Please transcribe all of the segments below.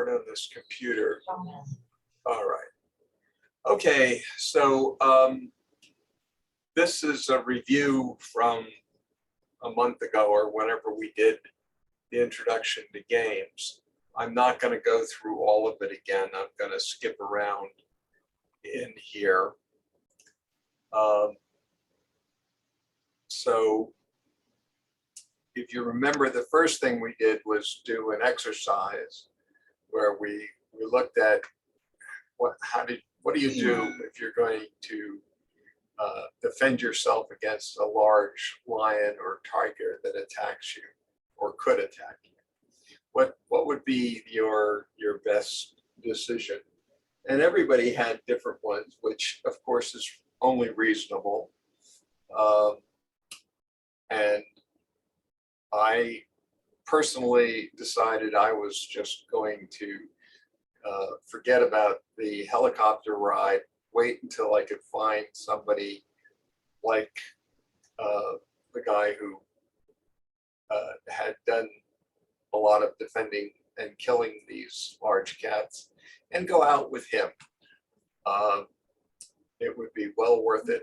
start on this computer. All right. Okay, so this is a review from a month ago or whenever we did the introduction to games. I'm not going to go through all of it again. I'm going to skip around in here. So if you remember, the first thing we did was do an exercise where we looked at what do you do if you're going to defend yourself against a large lion or tiger that attacks you or could attack you. What would be your best decision? And everybody had different ones, which of course is only reasonable. And I personally decided I was just going to forget about the helicopter ride, wait until I could find somebody like the guy who had done a lot of defending and killing these large cats and go out with him. It would be well worth it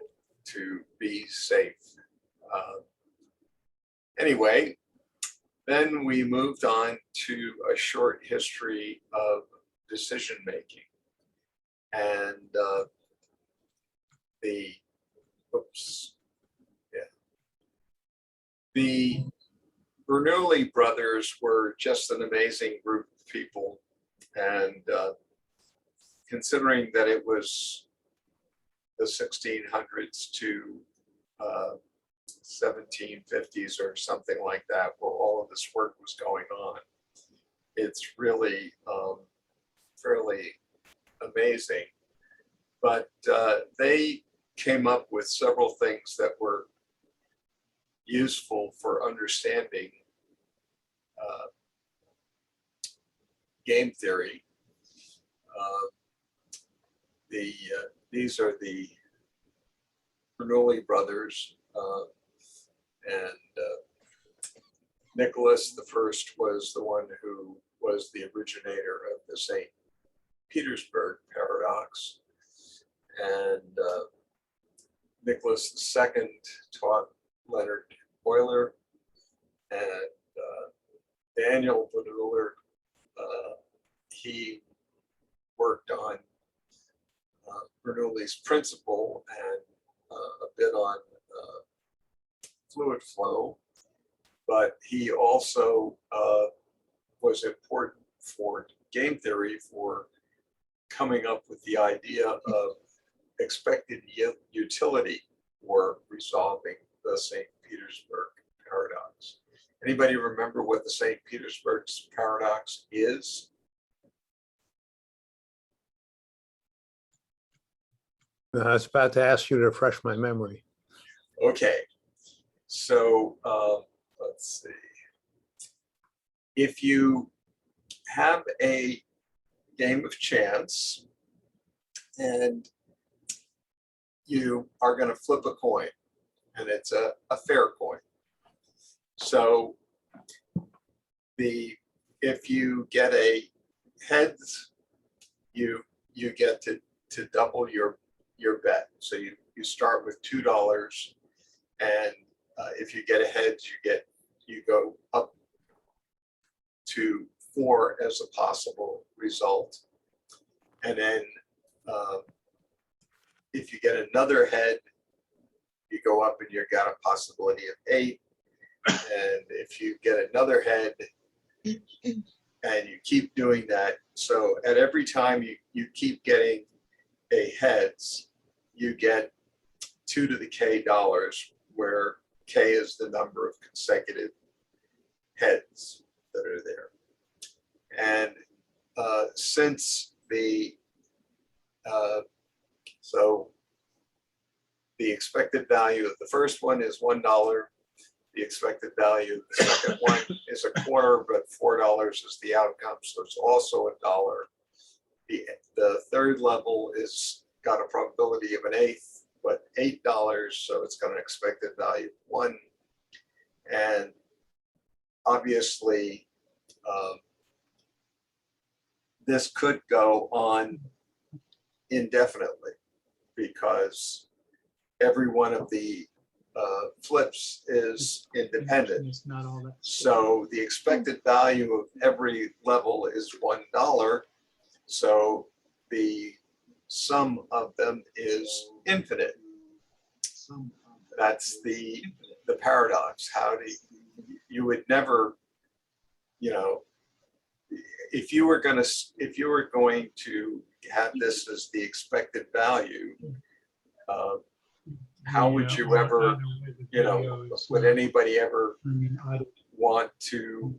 to be safe. Anyway, then we moved on to a short history of decision making. And the Bernoulli brothers were just an amazing group of people. And considering that it was the 1600s to 1750s or something like that, where all of this work was going on, it's really fairly amazing. But they came up with several things that were useful for understanding game theory. These are the Bernoulli brothers, and Nicholas the First was the one who was the originator of the St. Petersburg paradox, and Nicholas II taught Leonard Euler, and Daniel Euler, he worked on Bernoulli's principle and a bit on fluid flow, but he also was important for game theory for coming up with the idea of expected utility for resolving the St. Petersburg paradox. Anybody remember what the St. Petersburg paradox is? I was about to ask you to refresh my memory. Okay, so let's see. If you have a game of chance and you are going to flip a coin, and it's a fair coin. So if you get a heads, you get to double your bet. So you start with $2, and if you get a heads, you go up to 4 as a possible result, and then if you get another head, you go up and you got a possibility of 8. And if you get another head, and you keep doing that, so at every time you keep getting a heads, you get 2 to the k dollars, where k is the number of consecutive heads that are there. And since so the expected value of the first one is $1. The expected value of the second one is $0.25, but $4 is the outcome, so it's also $1. The third level is got a probability of 1/8, but $8, so it's got an expected value of 1. And obviously, this could go on indefinitely because every one of the flips is independent. It's not all that. So the expected value of every level is $1. So the sum of them is infinite. That's the paradox. How do you would never, you know, if you were going to have this as the expected value, how would you ever, you know, would anybody ever want to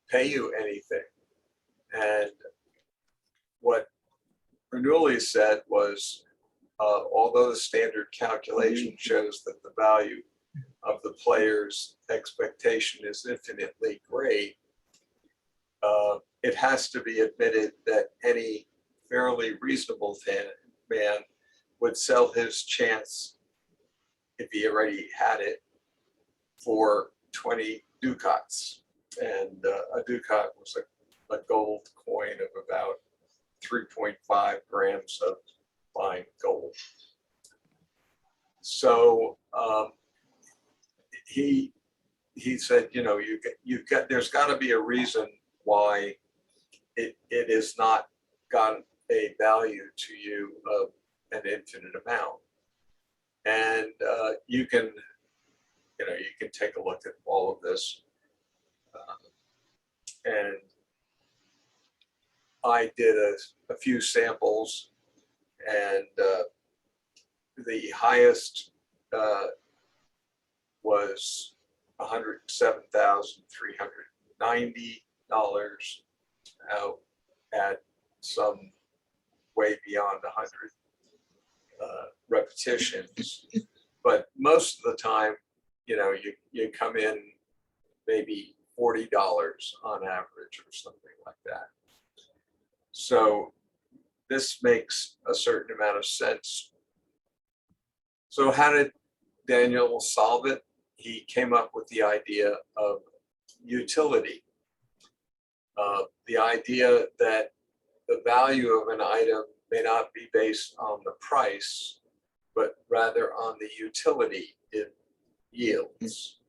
pay you anything? And what Bernoulli said was, although the standard calculation shows that the value of the player's expectation is infinitely great, it has to be admitted that any fairly reasonable man would sell his chance, if he already had it, for 20 ducats. And a ducat was a gold coin of about 3.5 grams of fine gold. So he said, you know, there's got to be a reason why it is not got a value to you of an infinite amount. And you can take a look at all of this. And I did a few samples, and the highest was $107,390 out at some way beyond 100 repetitions. But most of the time, you know, you come in maybe $40 on average or something like that. So this makes a certain amount of sense. So how did Daniel solve it? He came up with the idea of utility. The idea that the value of an item may not be based on the price, but rather on the utility it yields.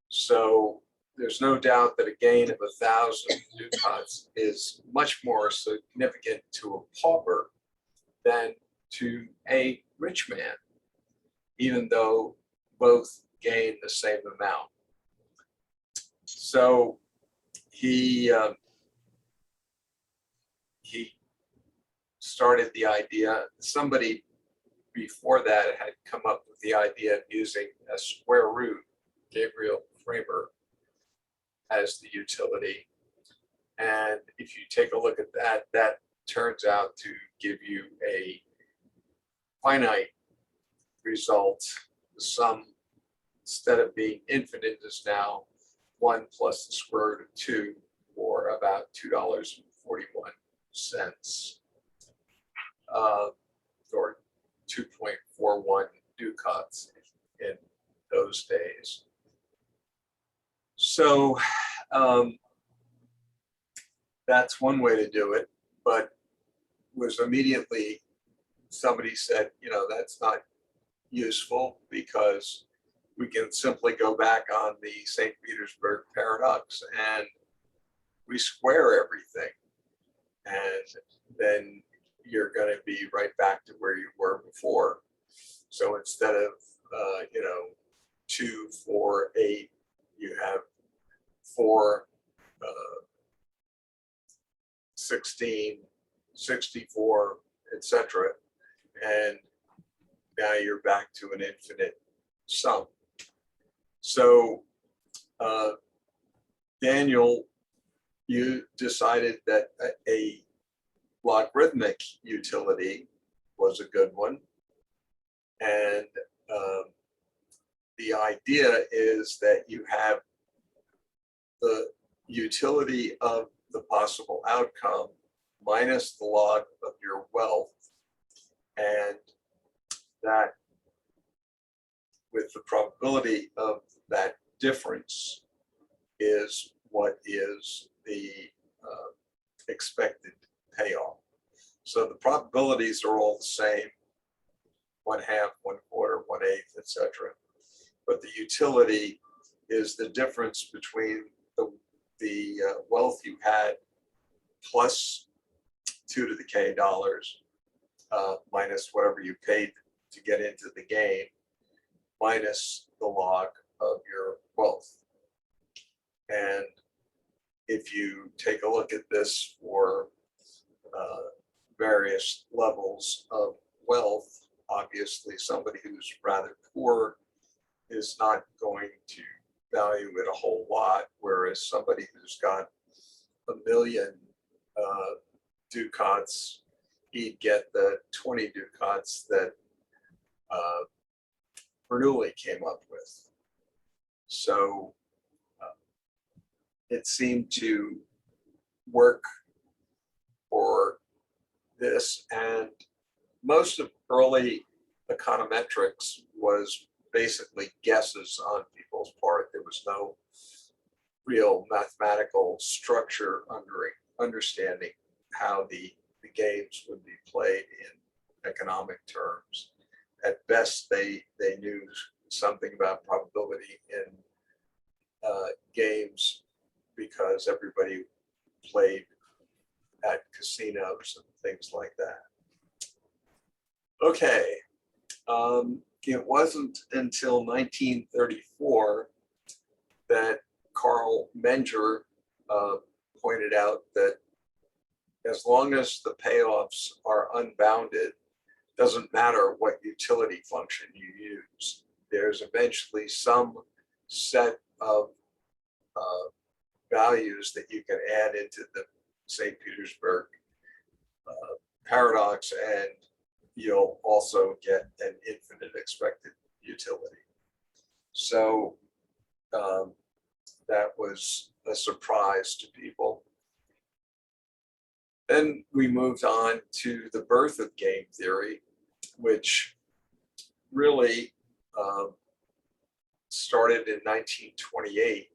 So there's no doubt that a gain of 1,000 ducats is much more significant to a pauper than to a rich man, even though both gain the same amount. So he started the idea. Somebody before that had come up with the idea of using a square root, Gabriel Framer, as the utility. And if you take a look at that, that turns out to give you a finite result. The sum, instead of being infinite, is now 1 plus the square root of 2, or about $2.41, or 2.41 ducats in those days. So that's one way to do it, but was immediately, somebody said, you know, that's not useful because we can simply go back on the St. Petersburg paradox and we square everything. And then you're going to be right back to where you were before. So instead of, 2, 4, 8, you have 4, 16, 64, etc. And now you're back to an infinite sum. So Daniel, you decided that a logarithmic utility was a good one. And the idea is that you have the utility of the possible outcome minus the log of your wealth, and that with the probability of that difference is what is the expected payoff. So the probabilities are all the same, 1/2, 1/4, 1/8, etc. But the utility is the difference between the wealth you had plus 2 to the k dollars minus whatever you paid to get into the game minus the log of your wealth. And if you take a look at this for various levels of wealth, obviously somebody who's rather poor is not going to value it a whole lot, whereas somebody who's got 1,000,000 ducats, he'd get the 20 ducats that Bernoulli came up with. So it seemed to work for this, and most of early econometrics was basically guesses on people's part. There was no real mathematical structure understanding how the games would be played in economic terms. At best, they knew something about probability in games because everybody played at casinos and things like that. Okay, it wasn't until 1934 that Carl Menger pointed out that as long as the payoffs are unbounded, doesn't matter what utility function you use. There's eventually some set of values that you can add into the St. Petersburg paradox, and you'll also get an infinite expected utility. So that was a surprise to people. Then we moved on to the birth of game theory, which really started in 1928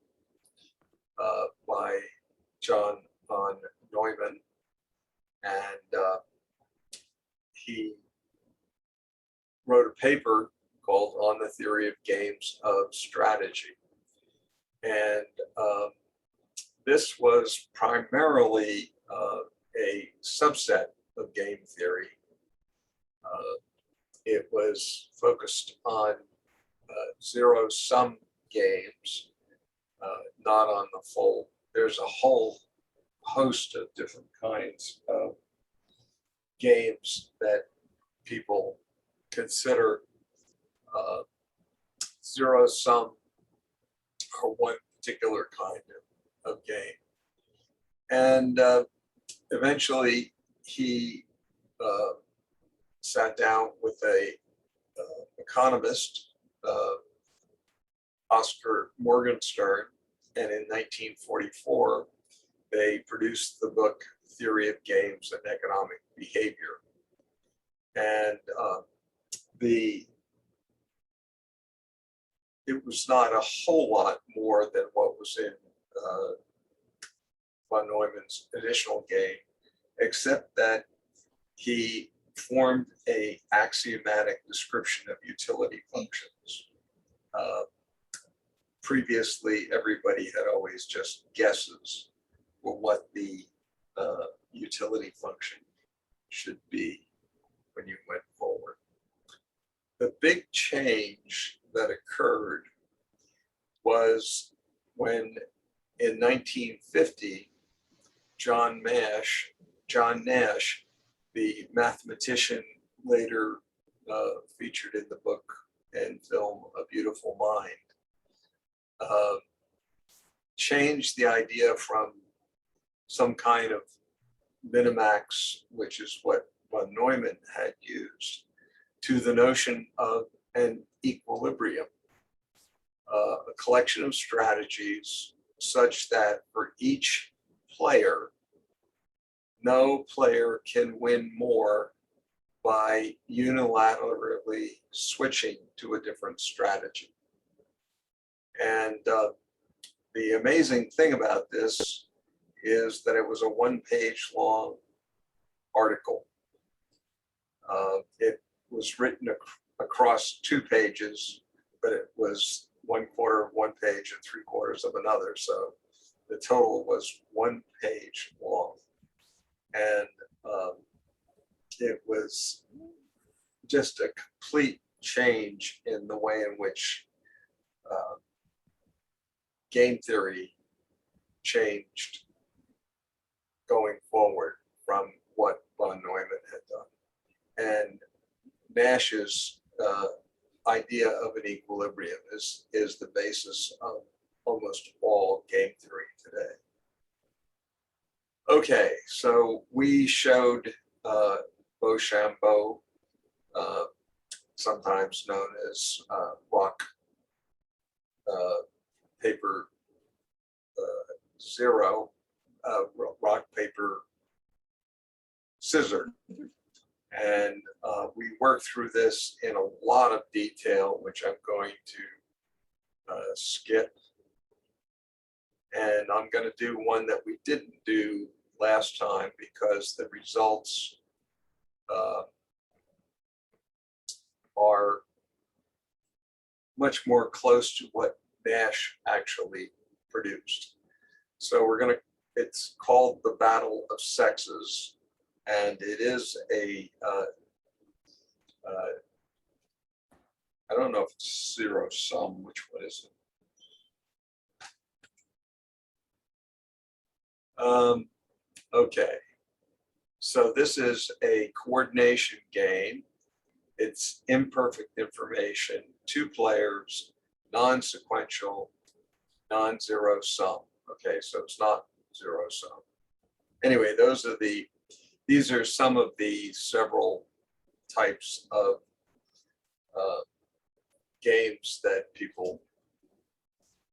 by John von Neumann, and he wrote a paper called On the Theory of Games of Strategy. And this was primarily a subset of game theory. It was focused on zero-sum games, not on the full. There's a whole host of different kinds of games that people consider zero-sum or one particular kind of game. And eventually he sat down with a economist, Oscar Morgenstern, and in 1944 they produced the book Theory of Games and Economic Behavior. And it was not a whole lot more than what was in von Neumann's initial game, except that he formed a axiomatic description of utility functions. Previously, everybody had always just guesses for what the utility function should be when you went forward. The big change that occurred was when in 1950, John Nash, the mathematician later featured in the book and film A Beautiful Mind, changed the idea from some kind of minimax, which is what von Neumann had used, to the notion of an equilibrium, a collection of strategies such that for each player, no player can win more by unilaterally switching to a different strategy. And the amazing thing about this is that it was a one-page long article. It was written across 2 pages, but it was 1/4 of one page and 3/4 of another. So the total was 1 page long. And it was just a complete change in the way in which game theory changed going forward from what von Neumann had done. And Nash's idea of an equilibrium is the basis of almost all game theory today. Okay, so we showed Beauchambeau, sometimes known as rock, paper, zero, rock, paper, scissors. And we worked through this in a lot of detail, which I'm going to skip. And I'm going to do one that we didn't do last time because the results are much more close to what Nash actually produced. So we're going to, it's called The Battle of Sexes. And it is a, I don't know if it's zero sum, which one is it? Okay, so this is a coordination game. It's imperfect information, 2 players, non-sequential, non-zero sum. Okay, so it's not zero sum. Anyway, these are some of the several types of games that people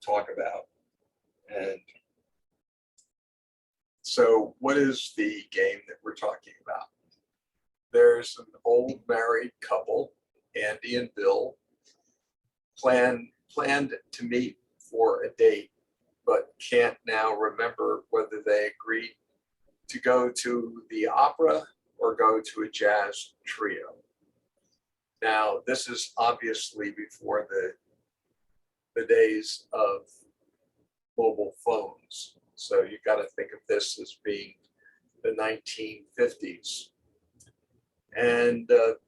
talk about. And so what is the game that we're talking about? There's an old married couple, Andy and Bill, planned to meet for a date, but can't now remember whether they agreed to go to the opera or go to a jazz trio. Now, this is obviously before the days of mobile phones. So you got to think of this as being the 1950s. And the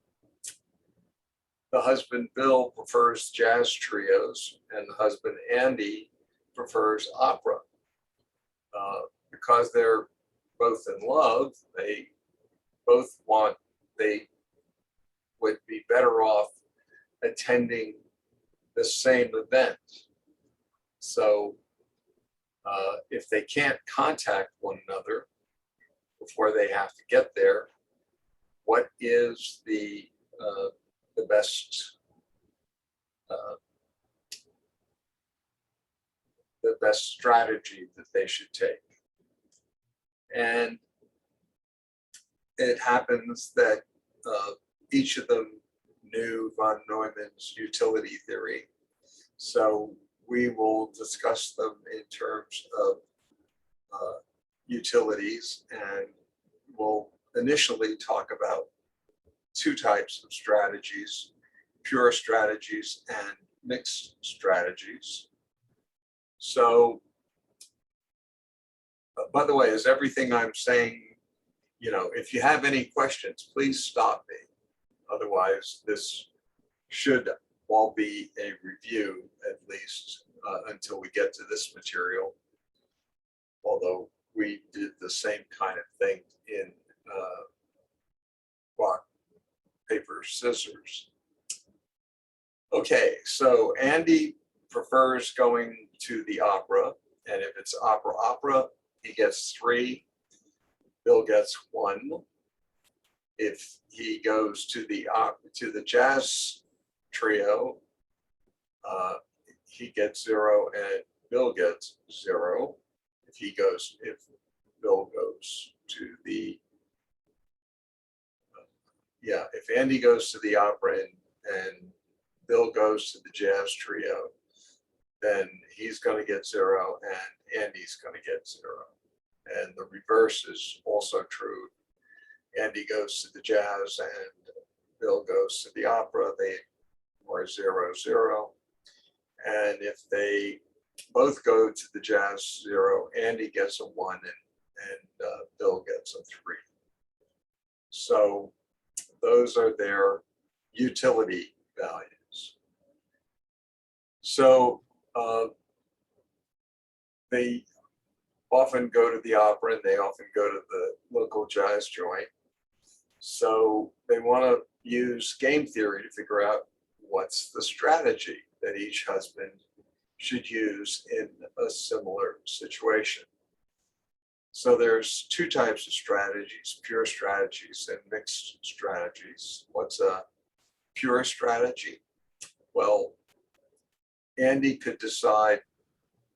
husband, Bill, prefers jazz trios, and the husband, Andy, prefers opera. Because they're both in love, they would be better off attending the same event. So if they can't contact one another before they have to get there, what is the best strategy that they should take? And it happens that each of them knew von Neumann's utility theory. So we will discuss them in terms of utilities, and we'll initially talk about 2 types of strategies: pure strategies and mixed strategies. So, by the way, is everything I'm saying, if you have any questions, please stop me. Otherwise, this should all be a review, at least until we get to this material. Although we did the same kind of thing in rock, paper, scissors. Okay, so Andy prefers going to the opera, and if it's opera, he gets 3. Bill gets 1. If he goes to the jazz trio, he gets 0 and Bill gets 0. If Bill goes to the if Andy goes to the opera and Bill goes to the jazz trio, then he's going to get 0 and Andy's going to get 0. And the reverse is also true. Andy goes to the jazz and Bill goes to the opera. They are 0-0. And if they both go to the jazz 0, Andy gets a 1 and Bill gets a 3. So those are their utility values. So they often go to the opera and they often go to the local jazz joint. So they want to use game theory to figure out what's the strategy that each husband should use in a similar situation. So there's two types of strategies, pure strategies and mixed strategies. What's a pure strategy? Well, Andy could decide,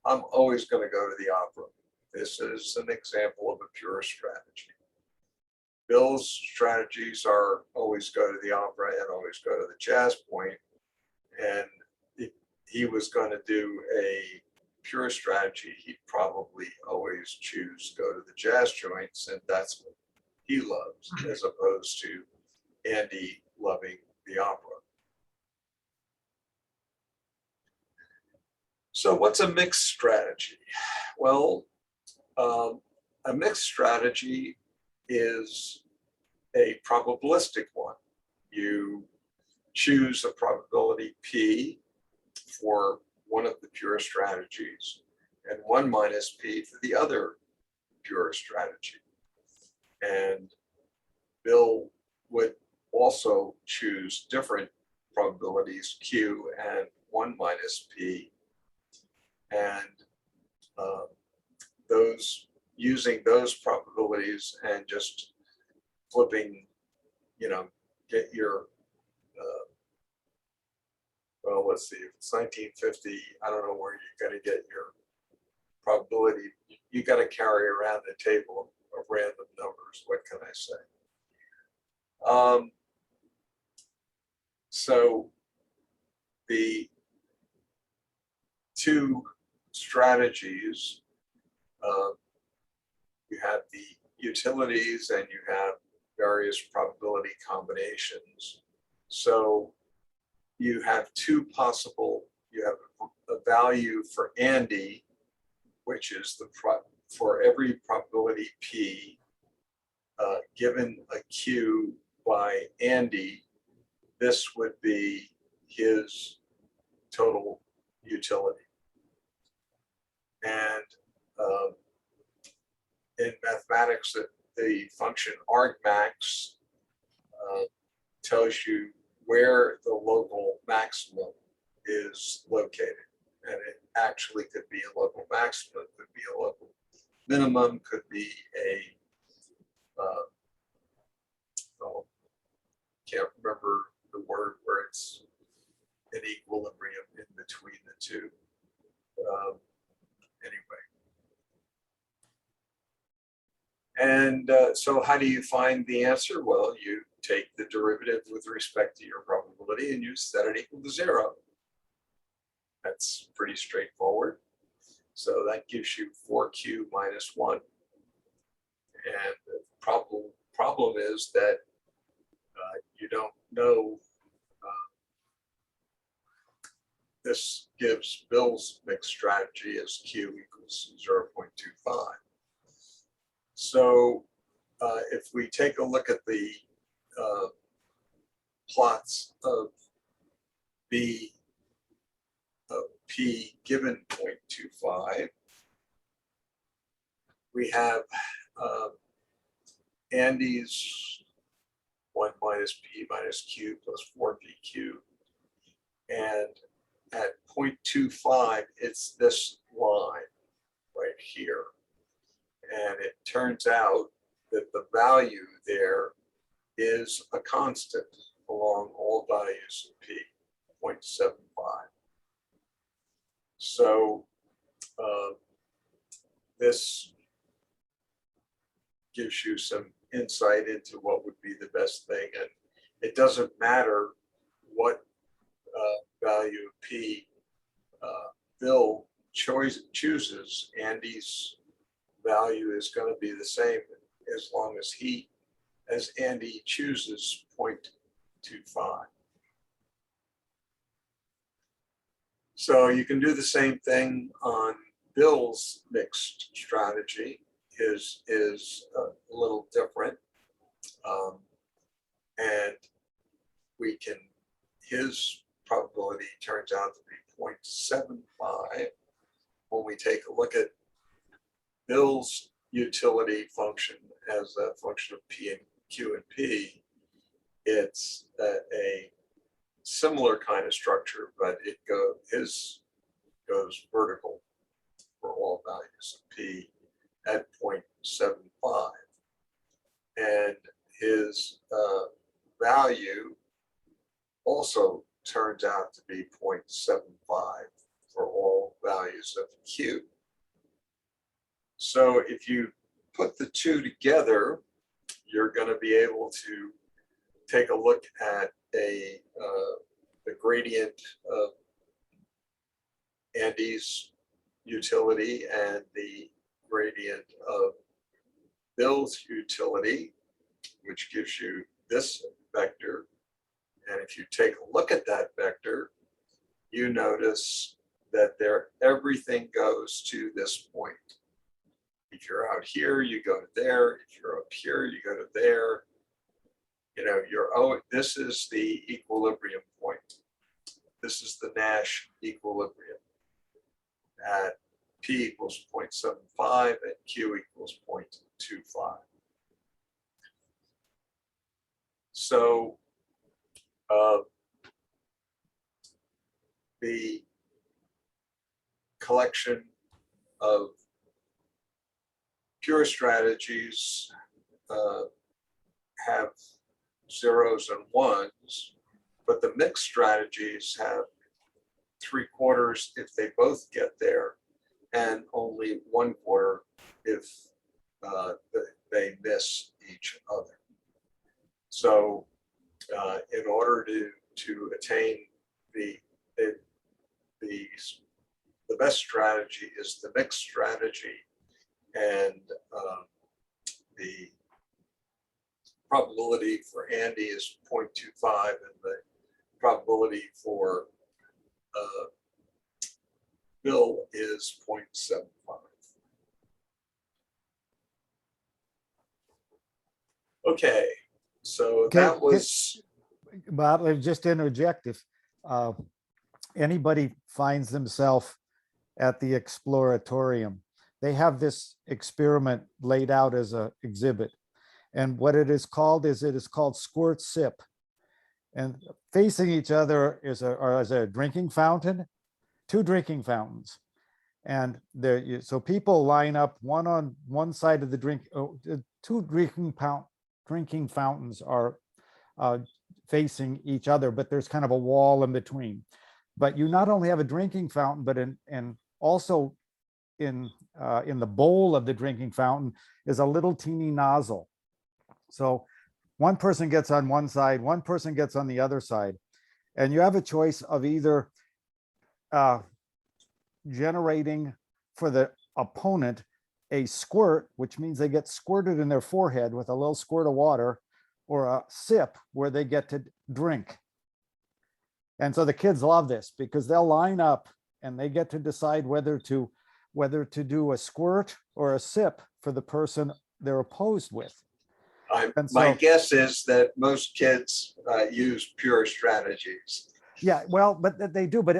I'm always going to go to the opera. This is an example of a pure strategy. Bill's strategies are always go to the opera and always go to the jazz point. And if he was going to do a pure strategy, he'd probably always choose go to the jazz joints, and that's what he loves, as opposed to Andy loving the opera. So what's a mixed strategy? Well, a mixed strategy is a probabilistic one. You choose a probability P for one of the pure strategies and 1 minus P for the other pure strategy. And Bill would also choose different probabilities Q and 1 minus P. And using those probabilities and just flipping, get your, well, let's see, if it's 1950, I don't know where you're going to get your probability. You got to carry around the table of random numbers. What can I say? So the two strategies, you have the utilities and you have various probability combinations. So you have two possible, you have a value for Andy, which is for every probability P given a Q by Andy, this would be his total utility. And in mathematics, the function argmax tells you where the local maximum is located. And it actually could be a local maximum, could be a local minimum, could be a, can't remember the word where it's an equilibrium in between the two. Anyway. And so how do you find the answer? Well, you take the derivative with respect to your probability and you set it equal to 0. That's pretty straightforward. So that gives you 4Q minus 1. And the problem is that you don't know. This gives Bill's mixed strategy as Q equals 0.25. So if we take a look at the plots of B of P given 0.25, we have Andy's 1 minus P minus Q plus 4PQ. And at 0.25, it's this line right here. And it turns out that the value there is a constant along all values of P, 0.75. So this gives you some insight into what would be the best thing. And it doesn't matter what value of P Bill chooses. Andy's value is going to be the same as long as Andy chooses 0.25. So you can do the same thing on Bill's mixed strategy. His is a little different. And his probability turns out to be 0.75. When we take a look at Bill's utility function as a function of P and Q and P, it's a similar kind of structure, but his goes vertical for all values of P at 0.75. And his value also turns out to be 0.75 for all values of Q. So if you put the two together, you're going to be able to take a look at the gradient of Andy's utility and the gradient of Bill's utility, which gives you this vector. And if you take a look at that vector, you notice that everything goes to this point. If you're out here, you go to there. If you're up here, you go to there. You know, this is the equilibrium point. This is the Nash equilibrium at P equals 0.75 and Q equals 0.25. So the collection of pure strategies have zeros and ones, but the mixed strategies have 3/4 if they both get there, and only 1/4 if they miss each other. So in order to attain the best strategy is the mixed strategy, and the probability for Andy is 0.25, and the probability for Bill is 0.75. Okay, so that was. Bob, I'll just interject. If anybody finds themselves at the Exploratorium, they have this experiment laid out as an exhibit. And what it is called squirt sip. And facing each other is a drinking fountain, 2 drinking fountains. And so people line up one on one side of the 2 drinking fountains are facing each other, but there's kind of a wall in between. But you not only have a drinking fountain, but also in the bowl of the drinking fountain is a little teeny nozzle. So one person gets on one side, one person gets on the other side, and you have a choice of either generating for the opponent a squirt, which means they get squirted in their forehead with a little squirt of water, or a sip where they get to drink. And so the kids love this because they'll line up and they get to decide whether to do a squirt or a sip for the person they're opposed with. My guess is that most kids use pure strategies. Yeah, well, but they do. But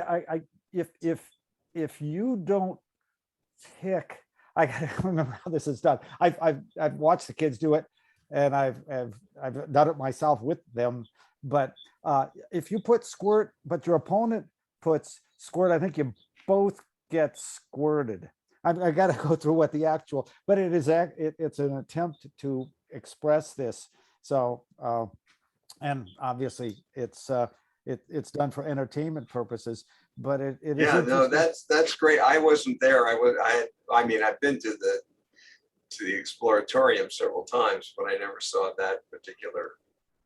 if you don't pick, I gotta remember how this is done. I've watched the kids do it, and I've done it myself with them. But if you put squirt, but your opponent puts squirt, I think you both get squirted. I got to go through what the actual, but it's an attempt to express this. So and obviously it's done for entertainment purposes, but it is. Yeah, no, that's great. I wasn't there. I mean, I've been to the Exploratorium several times, but I never saw that particular.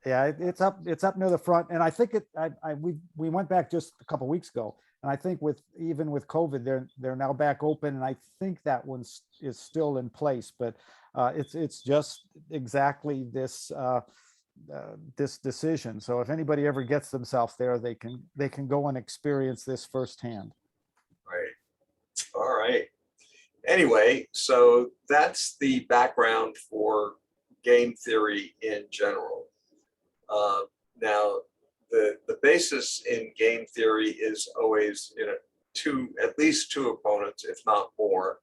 Yeah, it's up near the front, and I think we went back just a couple of weeks ago, And I think even with COVID, they're now back open, and I think that one is still in place. But it's just exactly this this decision. So if anybody ever gets themselves there, they can go and experience this firsthand. Right. All right. Anyway, so that's the background for game theory in general. Now, the basis in game theory is always, at least two opponents, if not more,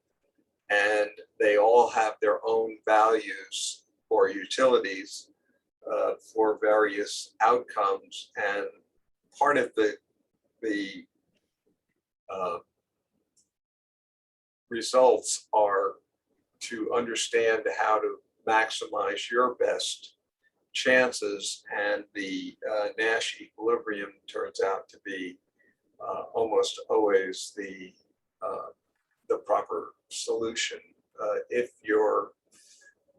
and they all have their own values or utilities for various outcomes. And part of the results are to understand how to maximize your best chances, and the Nash equilibrium turns out to be almost always the proper solution. If your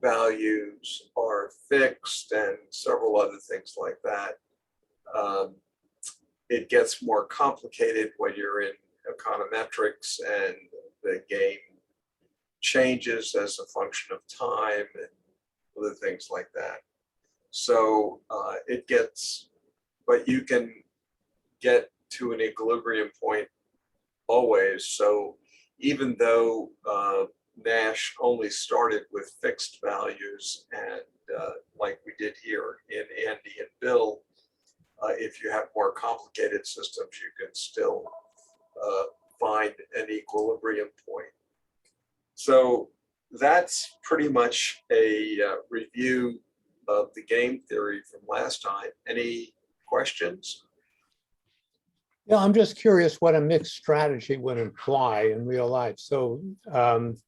values are fixed and several other things like that, it gets more complicated when you're in econometrics and the game changes as a function of time and other things like that. So but you can get to an equilibrium point always. So even though Nash only started with fixed values, and like we did here in Andy and Bill, if you have more complicated systems, you can still find an equilibrium point. So that's pretty much a review of the game theory from last time. Any questions? Yeah, I'm just curious what a mixed strategy would imply in real life. So 3/4,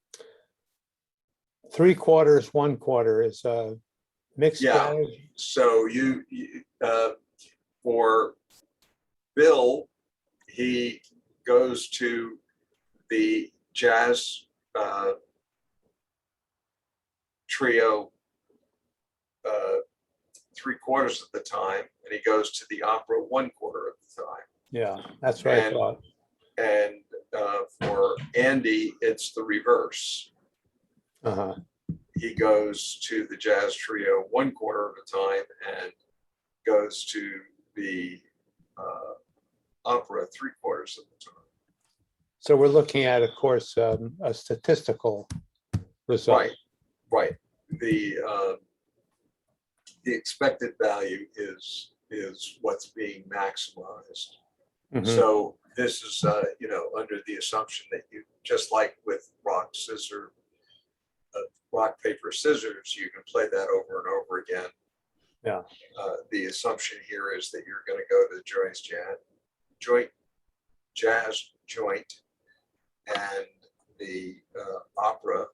1/4 is a mixed strategy. So for Bill, he goes to the jazz trio 3/4 of the time, and he goes to the opera 1/4 of the time. Yeah, that's what I thought. And for Andy, it's the reverse. Uh-huh. He goes to the jazz trio 1/4 of the time and goes to the opera 3/4 of the time. So we're looking at, of course, a statistical result. Right. The expected value is what's being maximized. Mhm. So this is under the assumption that you, just like with rock, paper, scissors, you can play that over and over again. Yeah. The assumption here is that you're going to go to the jazz joint and the opera,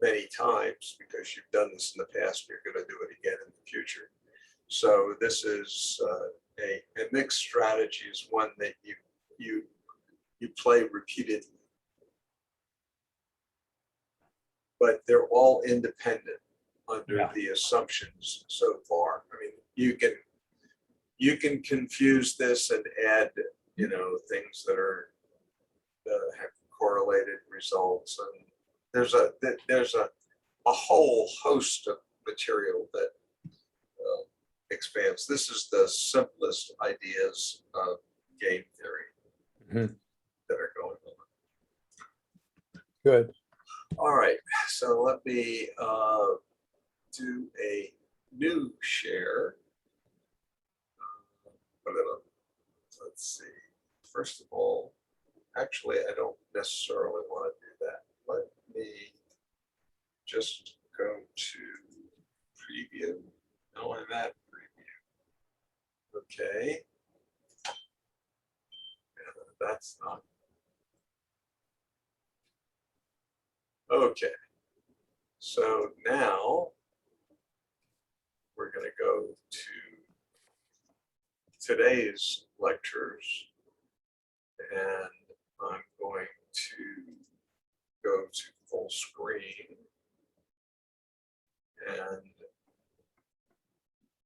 many times, because you've done this in the past, you're going to do it again in the future. So this is a mixed strategy is one that you play repeatedly, but they're all independent under the assumptions so far. I mean, you can confuse this and add things that are have correlated results, and there's a whole host of material that expands. This is the simplest ideas of game theory that are going on. Good. All right, so let me do a new share. Let's see. First of all, actually, I don't necessarily want to do that. Let me just go to preview. Now I'm at preview. Okay. That's not. Okay. So now we're going to go to today's lectures, and I'm going to go to full screen, and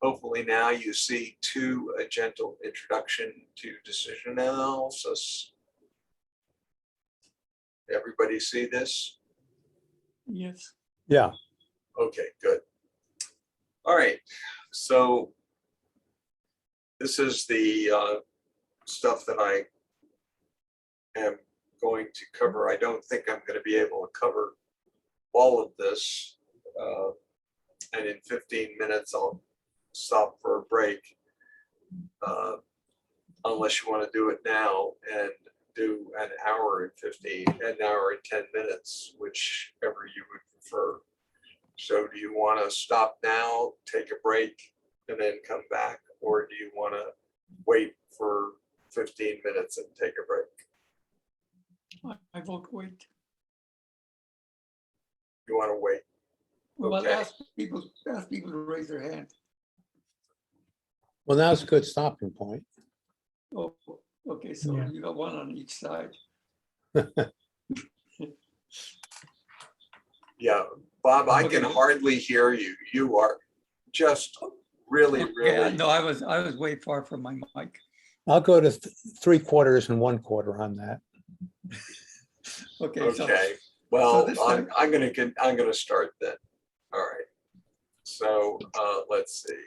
hopefully now you see two, a gentle introduction to decision analysis. Everybody see this? Yes. Yeah, Okay, good. All right, so this is the stuff that I am going to cover. I don't think I'm going to be able to cover all of this. And in 15 minutes, I'll stop for a break. Unless you want to do it now and do an hour and 10 minutes, whichever you would prefer. So do you want to stop now, take a break, and then come back? Or do you want to wait for 15 minutes and take a break? I vote wait. You want to wait? Well, Okay. ask people to raise their hand. well, that's a good stopping point. Oh, okay, so Yeah. you got one on each side. Yeah, Bob, I can Okay. hardly hear you. You are just really, Yeah, really. no, I was way far from my mic. I'll go to 3/4 and 1/4 on that. Okay, so Okay, well, this I'm gonna start then. All right. So let's see.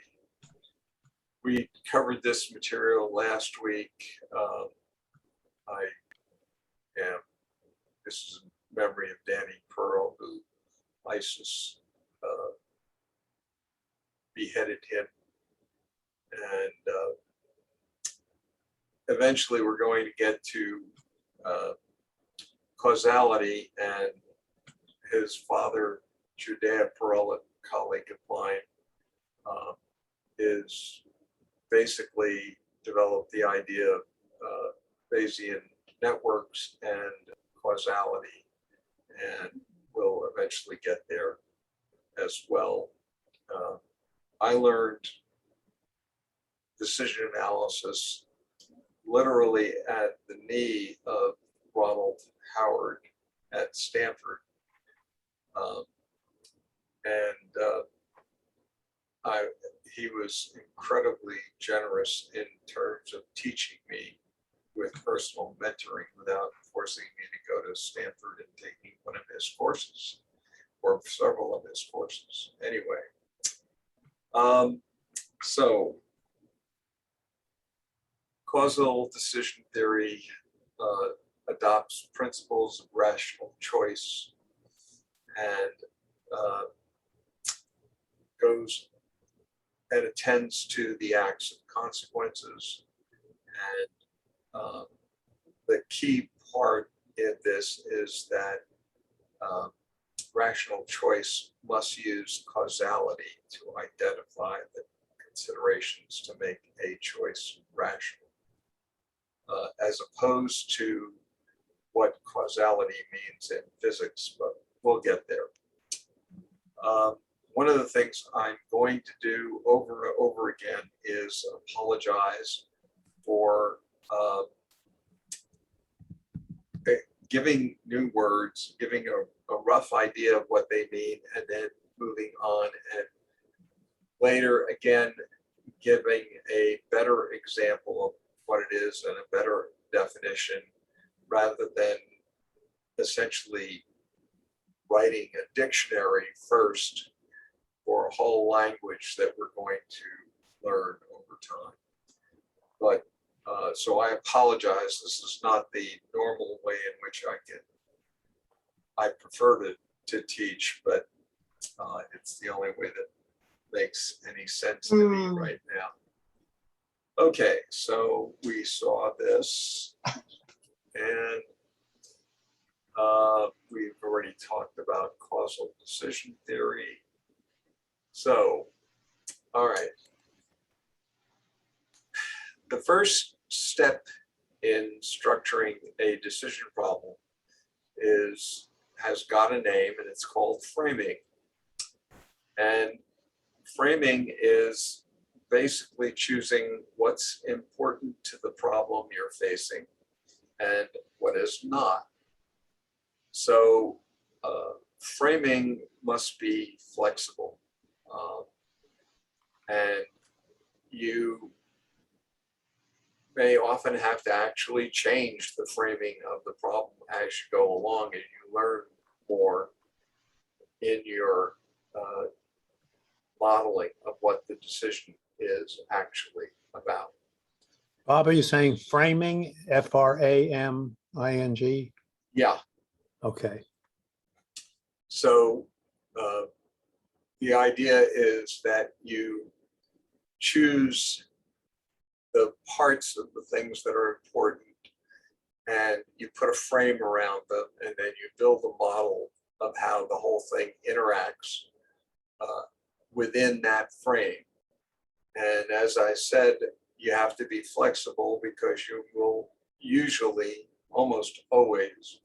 We covered this material last week. This is in memory of Danny Pearl, who ISIS beheaded him. And eventually we're going to get to causality, and his father, Judea Pearl, a colleague of mine, is basically developed the idea of Bayesian networks and causality, and we'll eventually get there as well. I learned decision analysis literally at the knee of Ronald Howard at Stanford. He was incredibly generous in terms of teaching me with personal mentoring without forcing me to go to Stanford and taking one of his courses or several of his courses. Anyway, so causal decision theory adopts principles of rational choice and goes and attends to the acts and consequences. And the key part in this is that rational choice must use causality to identify the considerations to make a choice rational, as opposed to what causality means in physics, but we'll get there. One of the things I'm going to do over and over again is apologize for giving new words, giving a rough idea of what they mean, and then moving on, and later again giving a better example of what it is and a better definition, rather than essentially writing a dictionary first for a whole language that we're going to learn over time. But so I apologize. This is not the normal way in which I prefer to teach, but it's the only way that makes any sense to me right now. Okay, so we saw this, and we've already talked about causal decision theory. So, all right. The first step in structuring a decision problem has got a name, and it's called framing. And framing is basically choosing what's important to the problem you're facing and what is not. So framing must be flexible. And you may often have to actually change the framing of the problem as you go along, and you learn more in your modeling of what the decision is actually about. Bob, are you saying framing, Framing? Yeah, Okay, so the idea is that you choose the parts of the things that are important and you put a frame around them, and then you build a model of how the whole thing interacts within that frame. And as I said, you have to be flexible because you will usually, almost always,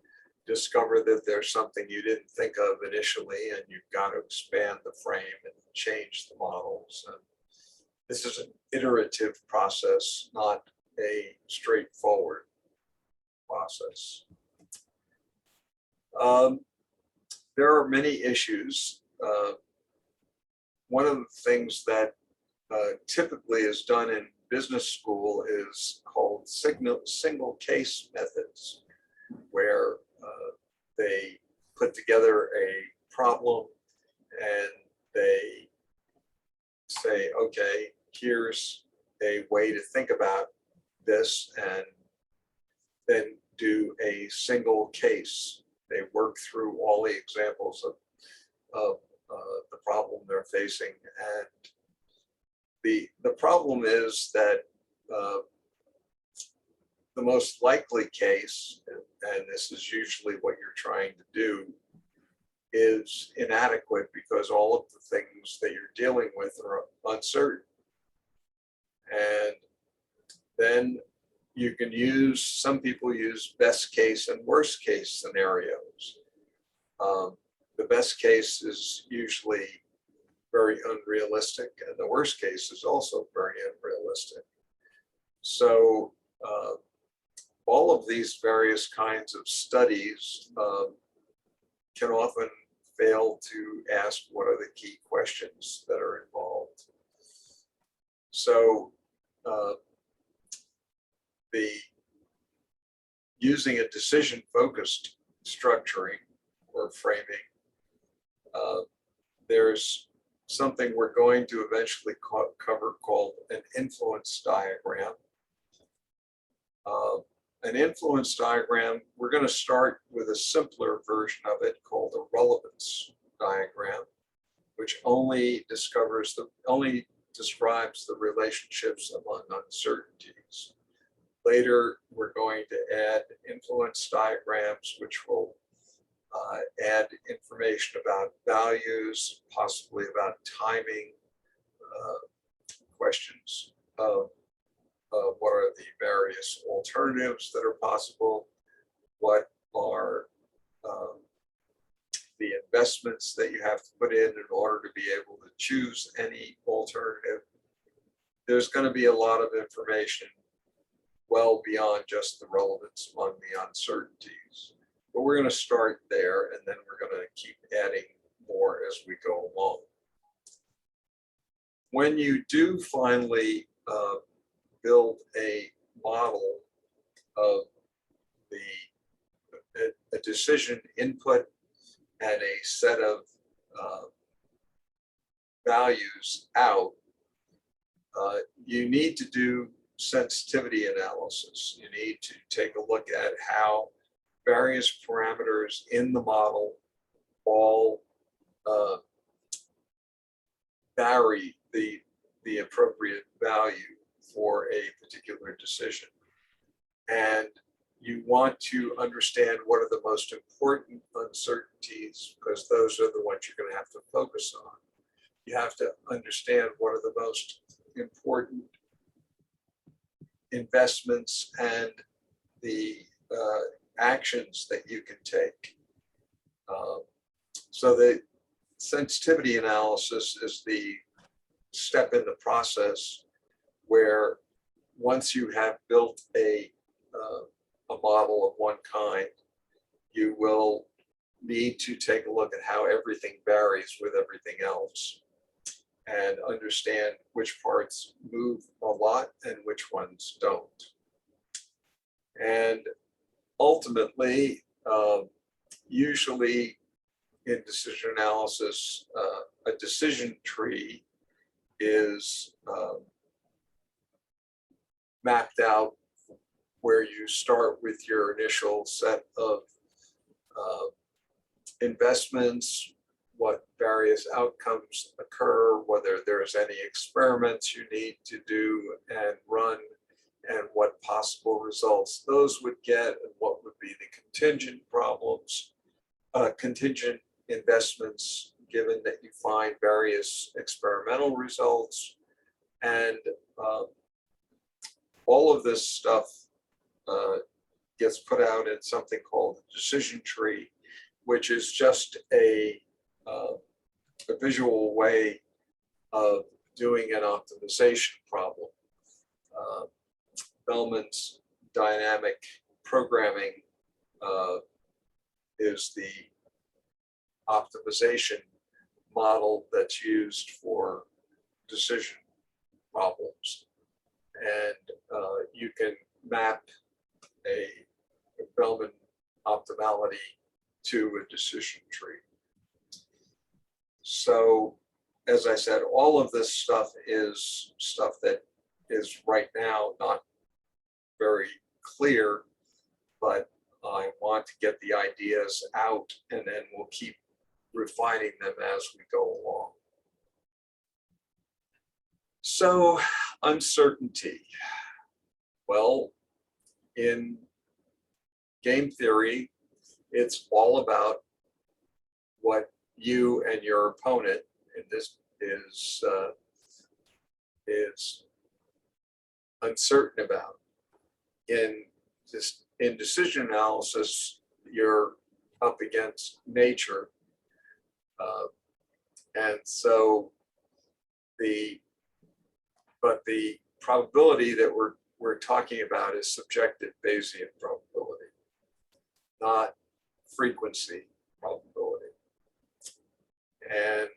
discover that there's something you didn't think of initially, and you've got to expand the frame and change the models. And this is an iterative process, not a straightforward process. There are many issues. One of the things that typically is done in business school is called single case methods, where they put together a problem and they say, okay, here's a way to think about this, and then do a single case. They work through all the examples of the problem they're facing. And the problem is that the most likely case, and this is usually what you're trying to do, is inadequate because all of the things that you're dealing with are uncertain. And then you can use, some people use best case and worst case scenarios. The best case is usually very unrealistic, and the worst case is also very unrealistic. So all of these various kinds of studies can often fail to ask what are the key questions that are involved. So using a decision-focused structuring or framing, there's something we're going to eventually cover called an influence diagram. An influence diagram, we're going to start with a simpler version of it called a relevance diagram, which only describes the relationships among uncertainties. Later, we're going to add influence diagrams, which will add information about values, possibly about timing, questions of what are the various alternatives that are possible, what are the investments that you have to put in order to be able to choose any alternative. There's going to be a lot of information well beyond just the relevance among the uncertainties. But we're going to start there, and then we're going to keep adding more as we go along. When you do finally build a model of a decision input and a set of values out, you need to do sensitivity analysis. You need to take a look at how various parameters in the model all vary the appropriate value for a particular decision. And you want to understand what are the most important uncertainties, because those are the ones you're going to have to focus on. You have to understand what are the most important investments and the actions that you can take. So the sensitivity analysis is the step in the process where once you have built a model of one kind, you will need to take a look at how everything varies with everything else. and understand which parts move a lot and which ones don't. And ultimately, usually in decision analysis, a decision tree is mapped out where you start with your initial set of investments, what various outcomes occur, whether there's any experiments you need to do and run, and what possible results those would get, and what would be the contingent problems, contingent investments, given that you find various experimental results. And all of this stuff gets put out in something called a decision tree, which is just a visual way of doing an optimization problem. Bellman's dynamic programming is the optimization model that's used for decision problems. And you can map a Bellman optimality to a decision tree. So, as I said, all of this stuff is stuff that is right now not very clear, but I want to get the ideas out, and then we'll keep refining them as we go along. So, uncertainty. Well, in game theory, it's all about what you and your opponent in this is uncertain about. In decision analysis, you're up against nature, and so the probability that we're talking about is subjective Bayesian probability, not frequency probability. And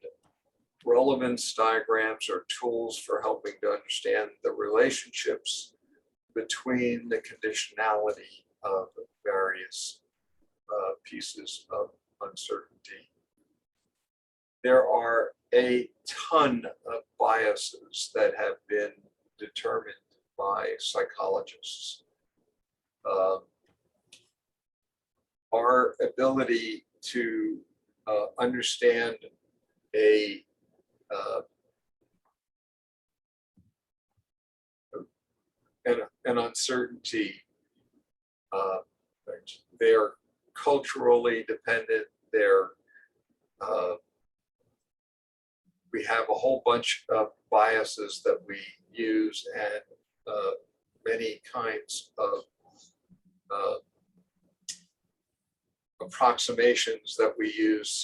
relevance diagrams are tools for helping to understand the relationships between the conditionality of various pieces of uncertainty. There are a ton of biases that have been determined by psychologists. Our ability to understand an uncertainty, they're culturally dependent. We have a whole bunch of biases that we use, and many kinds of approximations that we use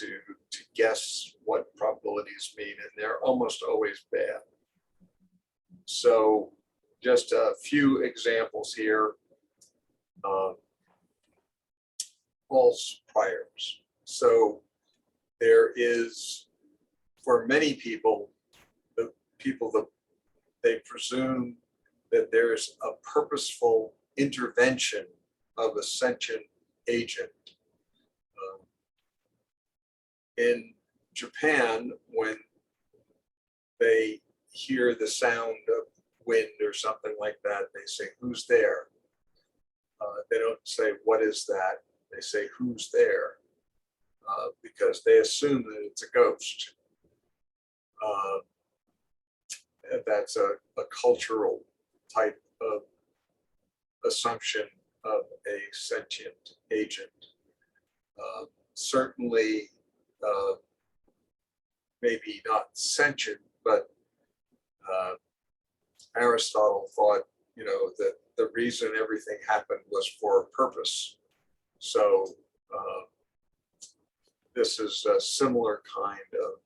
to guess what probabilities mean, and they're almost always bad. So just a few examples here. False priors. So there is, for many people, they presume that there's a purposeful intervention of a sentient agent. In Japan, when they hear the sound of wind or something like that, they say, "Who's there?" They don't say, "What is that?" They say, "Who's there?" Because they assume that it's a ghost. That's a cultural type of assumption of a sentient agent. Certainly, maybe not sentient, but Aristotle thought, that the reason everything happened was for a purpose. So this is a similar kind of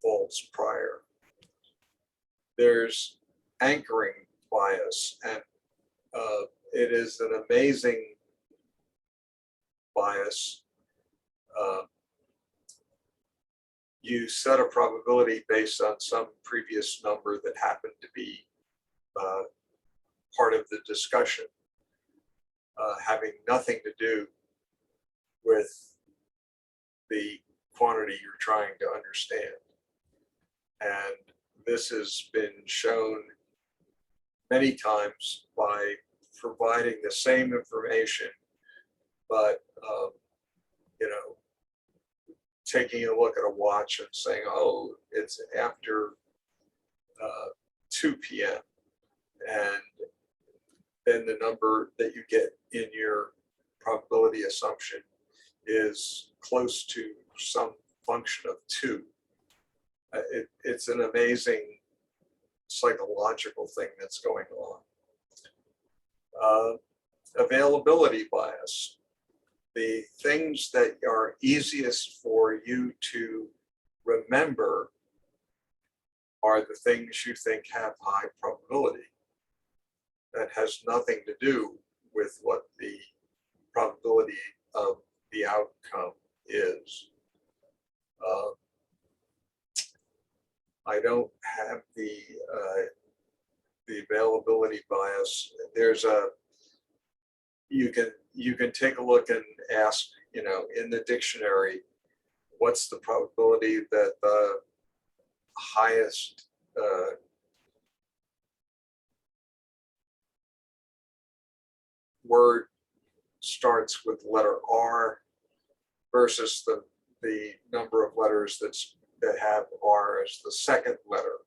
false prior. There's anchoring bias, and it is an amazing bias. you set a probability based on some previous number that happened to be part of the discussion, having nothing to do with the quantity you're trying to understand. And this has been shown many times by providing the same information, but you know, taking a look at a watch and saying, oh, it's after 2 p.m. And then the number that you get in your probability assumption is close to some function of 2. It's an amazing psychological thing that's going on. Availability bias. The things that are easiest for you to remember are the things you think have high probability. That has nothing to do with what the probability of the outcome is. I don't have the availability bias. There's a, you can take a look and ask, you know, in the dictionary, what's the probability that the highest word starts with letter R versus the number of letters that have R as the second letter.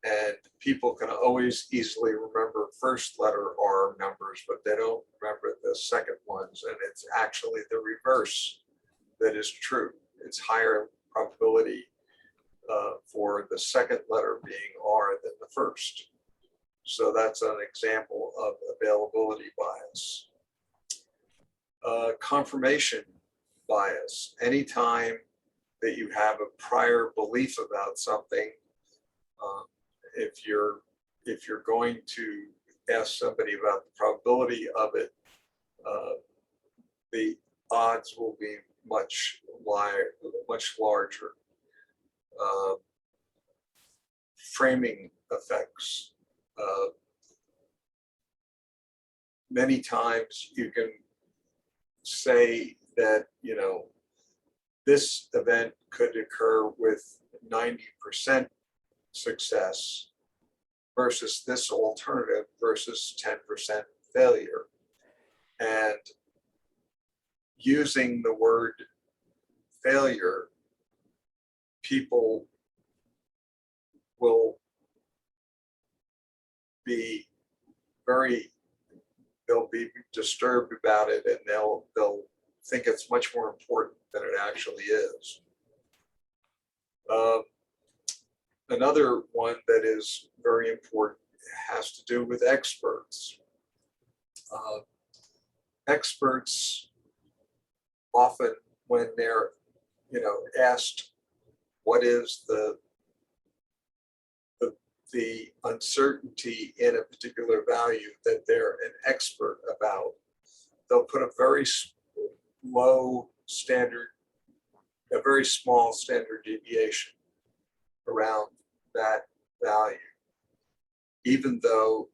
And people can always easily remember first letter R numbers, but they don't remember the second ones. And it's actually the reverse that is true. It's higher probability for the second letter being R than the first. So that's an example of availability bias. Confirmation bias. Anytime that you have a prior belief about something, if you're going to ask somebody about the probability of it, the odds will be much larger. Framing effects. Many times you can say that, you know, this event could occur with 90% success versus this alternative versus 10% failure. And using the word failure, people will be they'll be disturbed about it, and they'll think it's much more important than it actually is. Another one that is very important has to do with experts. Experts often, when they're, you know, asked what is the uncertainty in a particular value that they're an expert about, they'll put a very low standard, a very small standard deviation around that value, even though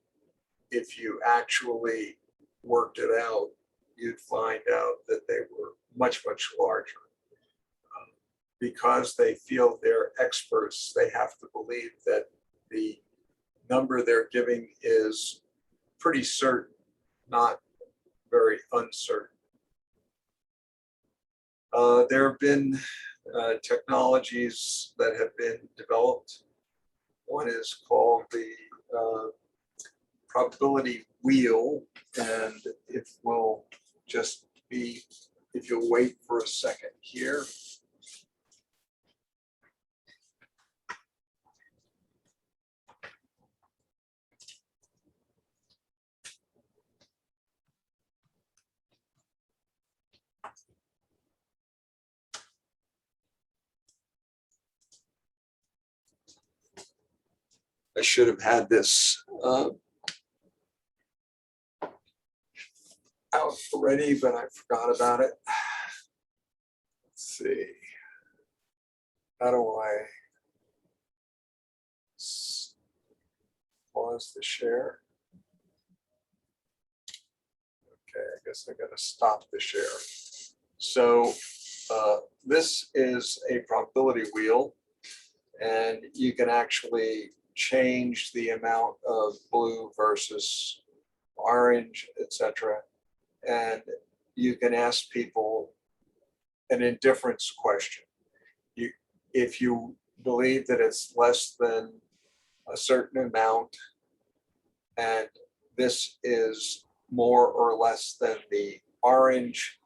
if you actually worked it out, you'd find out that they were much larger. Because they feel they're experts, they have to believe that the number they're giving is pretty certain, not very uncertain. There have been technologies that have been developed. One is called the probability wheel, and it will just be, if you'll wait for a second here. I should have had this out already, but I forgot about it. Let's see. How do I pause the share? Okay, I guess I gotta stop the share. So this is a probability wheel, and you can actually change the amount of blue versus orange, etc. And you can ask people an indifference question. If you believe that it's less than a certain amount, and this is more or less than the orange,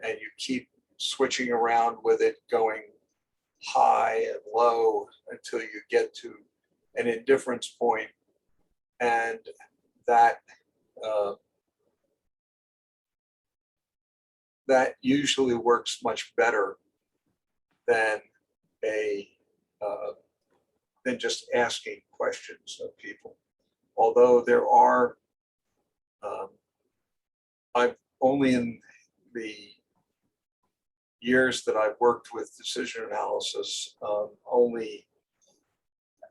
and you keep switching around with it, going high and low until you get to an indifference point, and that that usually works much better than than just asking questions of people. Although there are, I've only in the years that I've worked with decision analysis, only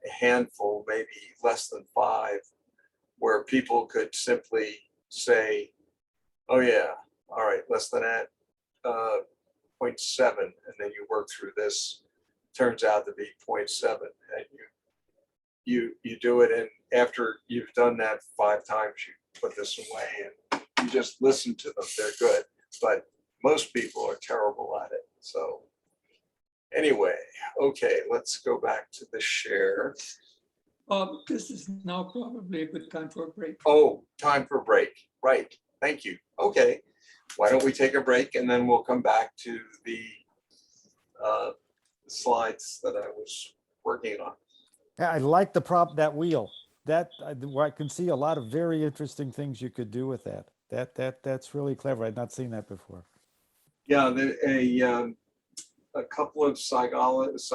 a handful, maybe less than 5, where people could simply say, oh yeah, all right, less than that, 0.7, and then you work through this, turns out to be 0.7, and you do it, and after you've done that 5 times, you put this away and you just listen to them. They're good, but most people are terrible at it. So anyway, okay, let's go back to the share. This is now probably a good time for a break. Oh, time for break. Right. Thank you. Okay. Why don't we take a break, and then we'll come back to the slides that I was working on. Yeah, I like that wheel. I can see a lot of very interesting things you could do with that. That's really clever. I'd not seen that before. Yeah, a couple of psychologists.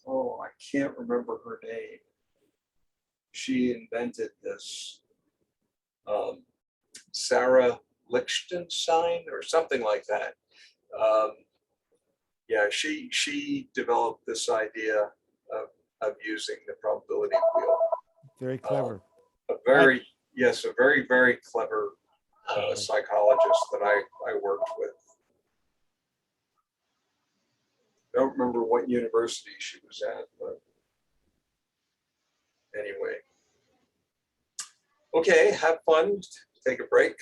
Oh, I can't remember her name. She invented this. Sarah Lichtenstein or something like that. Yeah, she developed this idea of using the probability wheel. Very clever. A very clever psychologist that I worked with. I don't remember what university she was at, but anyway. Okay, have fun. Take a break.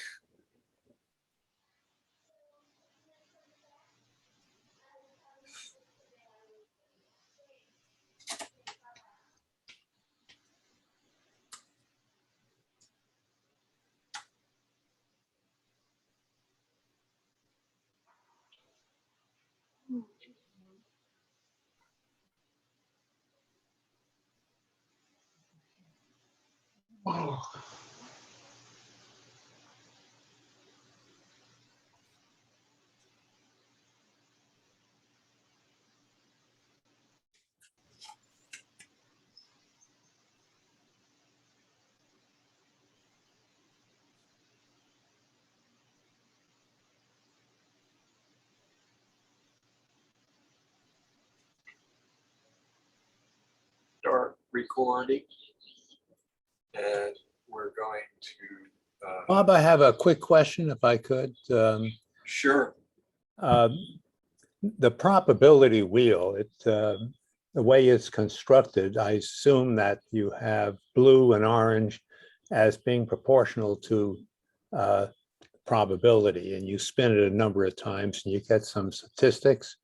Start recording, and we're going to Bob, I have a quick question if I could. sure. The probability wheel, the way it's constructed, I assume that you have blue and orange as being proportional to probability, and you spin it a number of times and you get some statistics.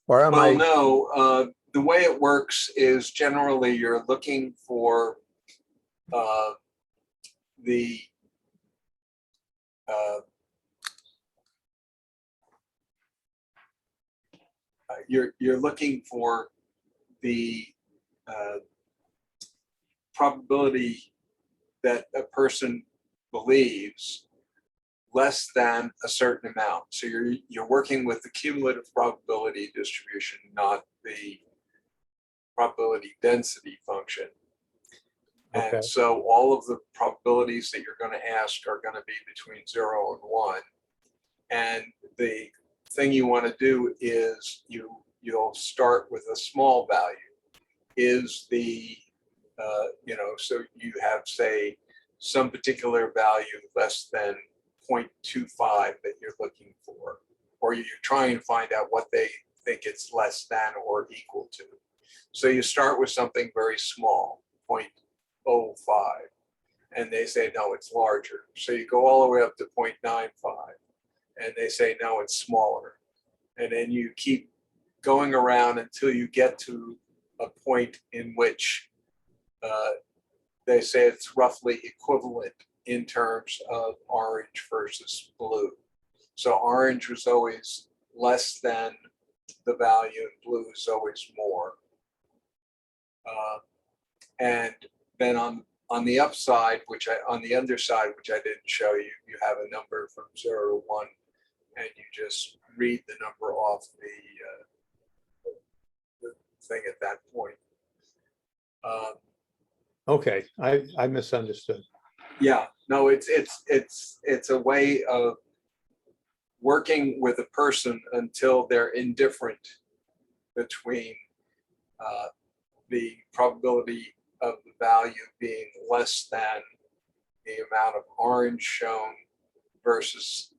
Or am Well, I? no, the way it works is generally you're looking for the you're looking for the probability that a person believes less than a certain amount. So you're working with the cumulative probability distribution, not the probability density function. Okay. And so all of the probabilities that you're going to ask are going to be between 0 and 1. And the thing you want to do is you'll start with a small value. Is the, so you have, say, some particular value less than 0.25 that you're looking for, or you're trying to find out what they think it's less than or equal to. So you start with something very small, 0.05, and they say, no, it's larger. So you go all the way up to 0.95, and they say, no, it's smaller. And then you keep going around until you get to a point in which they say it's roughly equivalent in terms of orange versus blue. So orange was always less than the value, and blue is always more. And then on the upside, on the underside, which I didn't show you, you have a number from 0 to 1, and you just read the number off the thing at that point. Okay, I misunderstood. Yeah, no, it's a way of working with a person until they're indifferent between the probability of the value being less than the amount of orange shown versus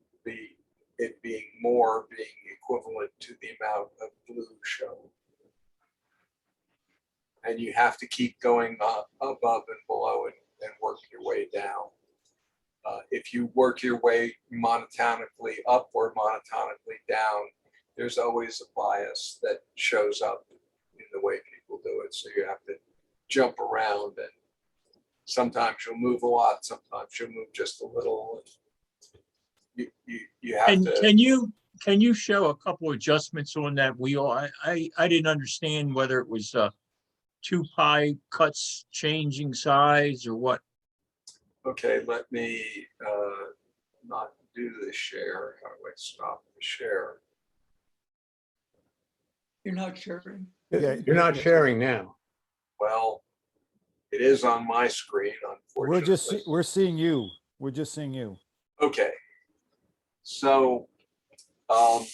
it being more, being equivalent to the amount of blue shown. And you have to keep going up, above and below, and work your way down. If you work your way monotonically up or monotonically down, there's always a bias that shows up in the way people do it. So you have to jump around, and sometimes you'll move a lot, sometimes you'll move just a little. You have And to. can you show a couple adjustments on that wheel? I didn't understand whether it was 2 pie cuts changing size or what. Okay, let me not do the share. How do I stop the share? You're not sharing. Yeah, You're not sharing now. Well, it is on my screen, unfortunately. we're seeing you. We're just seeing you. Okay. So all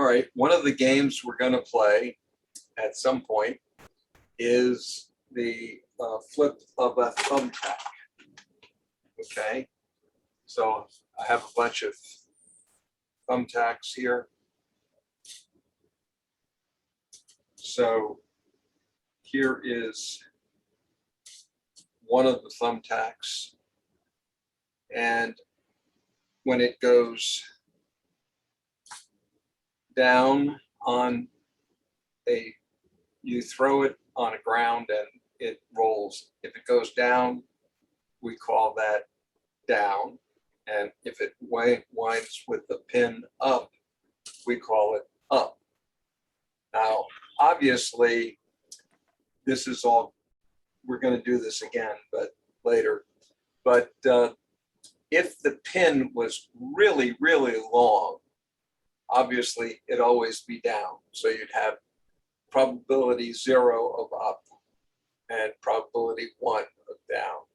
right, one of the games we're going to play at some point is the flip of a thumbtack. Okay, so I have a bunch of thumbtacks here. So here is one of the thumbtacks, and when it goes down on you throw it on a ground and it rolls. If it goes down, we call that down. And if it winds with the pin up, we call it up. Now, obviously, this is all, we're going to do this again, but later. But if the pin was really, really long, obviously it'd always be down. So you'd have probability 0 of up and probability 1 of down.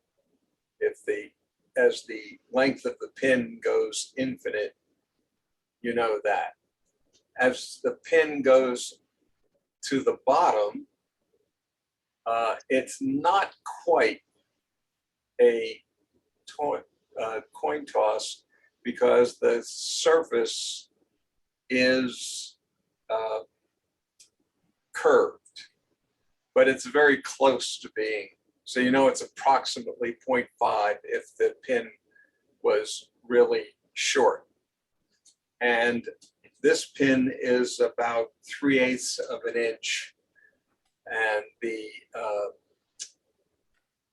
As the length of the pin goes infinite, you know that. As the pin goes to the bottom, it's not quite a coin toss because the surface is curved, but it's very close to being. So you know it's approximately 0.5 if the pin was really short. And this pin is about 3/8 of an inch, and the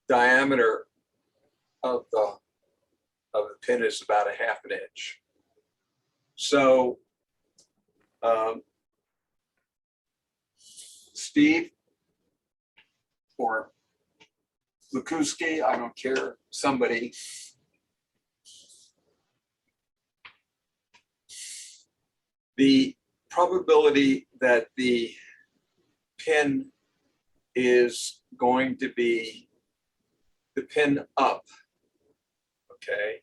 diameter of the pin is about 1/2 inch. So Steve or Lukuski, I don't care, somebody, the probability that the pin is going to be the pin up, Okay,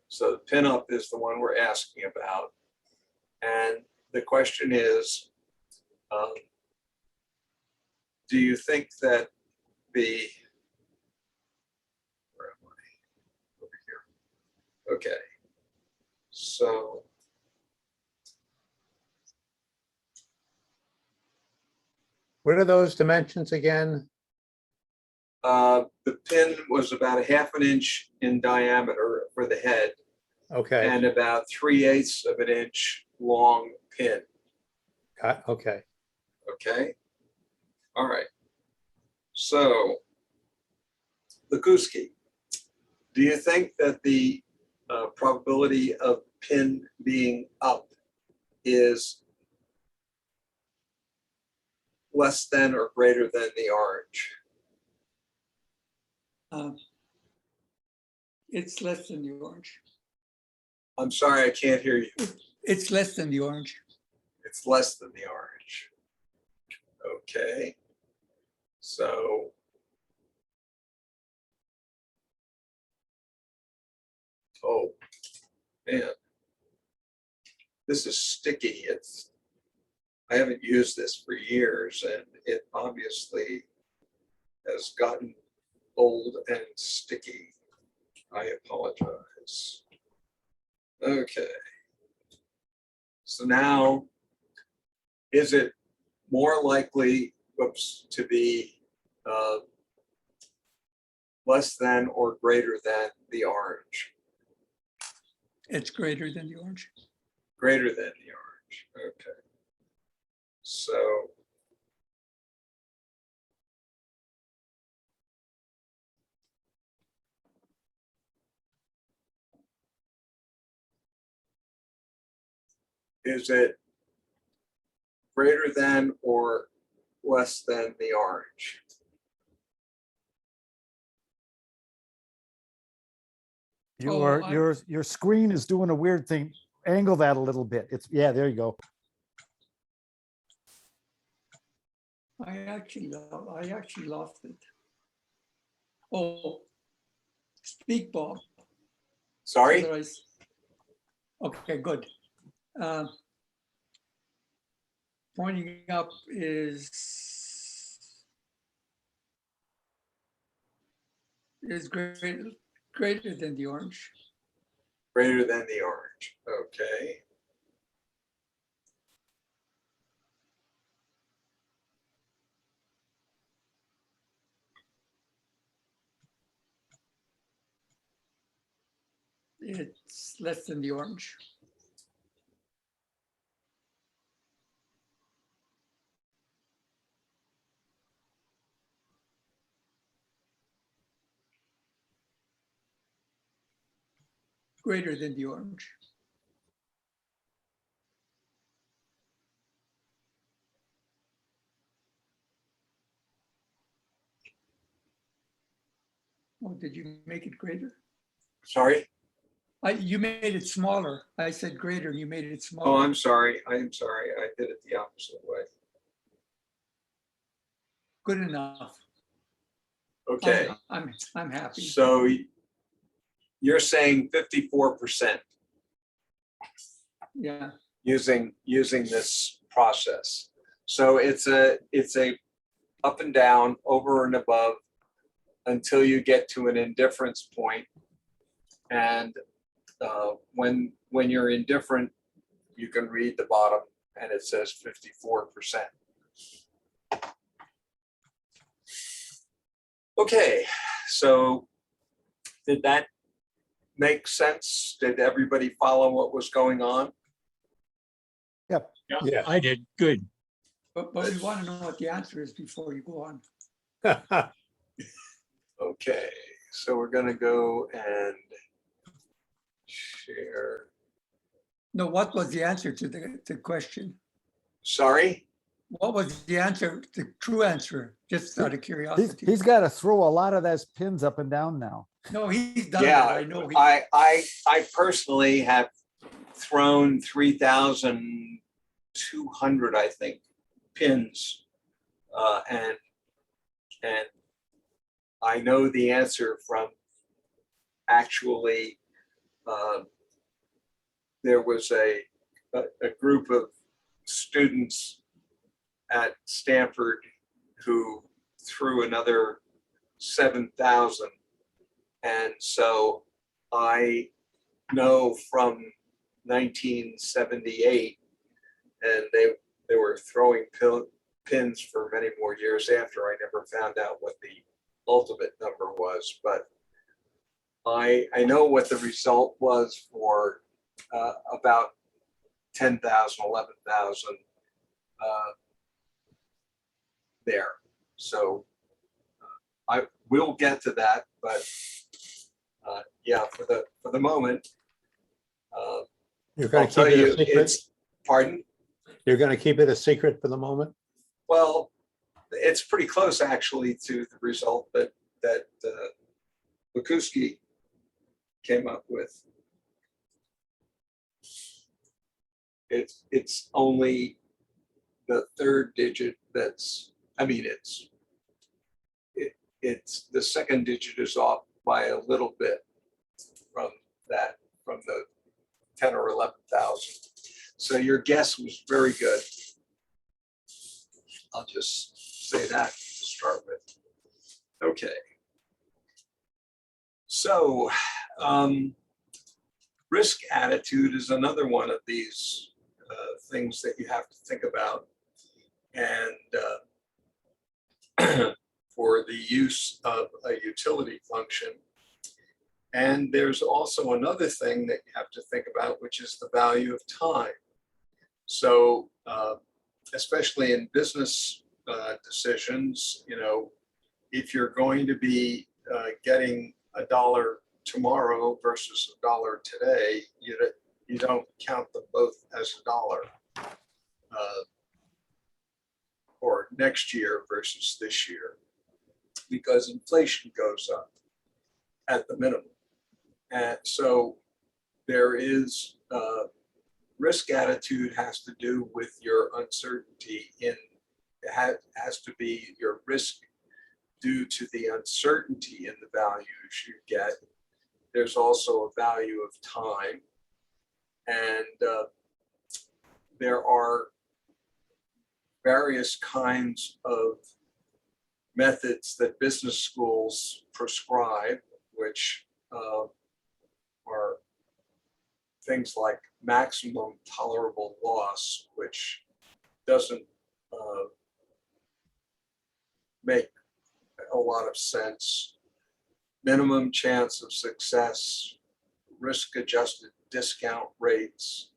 so the pinup is the one we're asking about. And the question is, do you think that the, where am I? Over here. Okay. So What are those dimensions again? the pin was about 1/2 inch in diameter for the head Okay, and about 3/8 of an inch long pin. okay. Okay. All right. So Likuski, do you think that the probability of pin being up is less than or greater than the orange? It's less than the orange. I'm sorry, I can't hear you. It's less than the orange. It's less than the orange. Okay. So oh man, this is sticky. I haven't used this for years, and it obviously has gotten old and sticky. I apologize. Okay. So now, is it more likely, to be less than or greater than the orange? It's greater than the orange. Greater than the orange. Okay. So is it greater than or less than the orange? Your screen is doing a weird thing. Angle that a little bit. Yeah, there you go. I actually lost it. Oh, speak, Bob. Sorry? So that okay, good. Pointing up is greater than the orange. Greater than the orange. Okay. It's less than the orange. Greater than the orange. Oh, did you make it greater? Sorry? You made it smaller. I said greater, and you made it smaller. Oh, I'm sorry. I'm sorry. I did it the opposite way. Good enough. Okay. I'm happy. So you're saying 54% Yeah, using this process. So it's a up and down, over and above, until you get to an indifference point. And when you're indifferent, you can read the bottom and it says 54%. Okay, so did that make sense? Did everybody follow what was going on? Yeah. I did. Good. but we want to know what the answer is before you go on. Okay, so we're gonna go and share. No, what was the answer to the question? Sorry? What was the answer, the true answer, just out of curiosity? He's got to throw a lot of those pins up and down now. No, he's done that. Yeah, I know. I personally have thrown 3,200, I think, pins, and I know the answer from actually there was a group of students at Stanford who threw another 7,000. And so I know from 1978, and they were throwing pins for many more years after. I never found out what the ultimate number was, but I know what the result was for about 10,000, 11,000 there. So I will get to that, but yeah, for the moment, You're going I'll to tell keep it you, a secret? pardon? You're going to keep it a secret for the moment? Well, it's pretty close actually to the result that Lukuski came up with. It's only the third digit that's, I mean, it's the second digit is off by a little bit from the 10 or 11,000. So your guess was very good. I'll just say that to start with. Okay. So risk attitude is another one of these things that you have to think about. And for the use of a utility function. And there's also another thing that you have to think about, which is the value of time. So especially in business decisions, you know, if you're going to be getting $1 tomorrow versus $1 today, you don't count them both as $1. Or next year versus this year, because inflation goes up at the minimum. And so there is risk attitude has to do with your uncertainty it has to be your risk due to the uncertainty in the values you get. There's also a value of time. And there are various kinds of methods that business schools prescribe, which are things like maximum tolerable loss, which doesn't make a lot of sense. Minimum chance of success, risk-adjusted discount rates,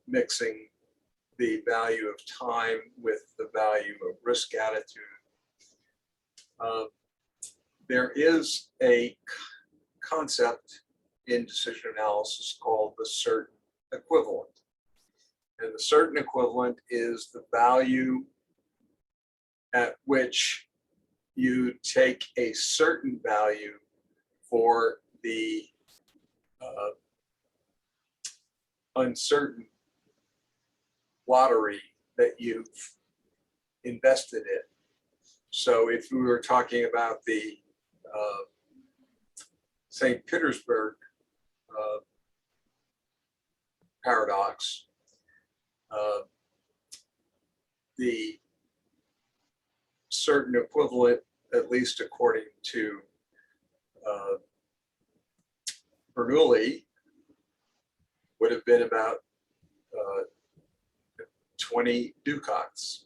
mixing the value of time with the value of risk attitude. There is a concept in decision analysis called the certain equivalent. And the certain equivalent is the value at which you take a certain value for the uncertain lottery that you've invested in. So if we were talking about the St. Petersburg paradox, the certain equivalent, at least according to Bernoulli, would have been about 20 ducats,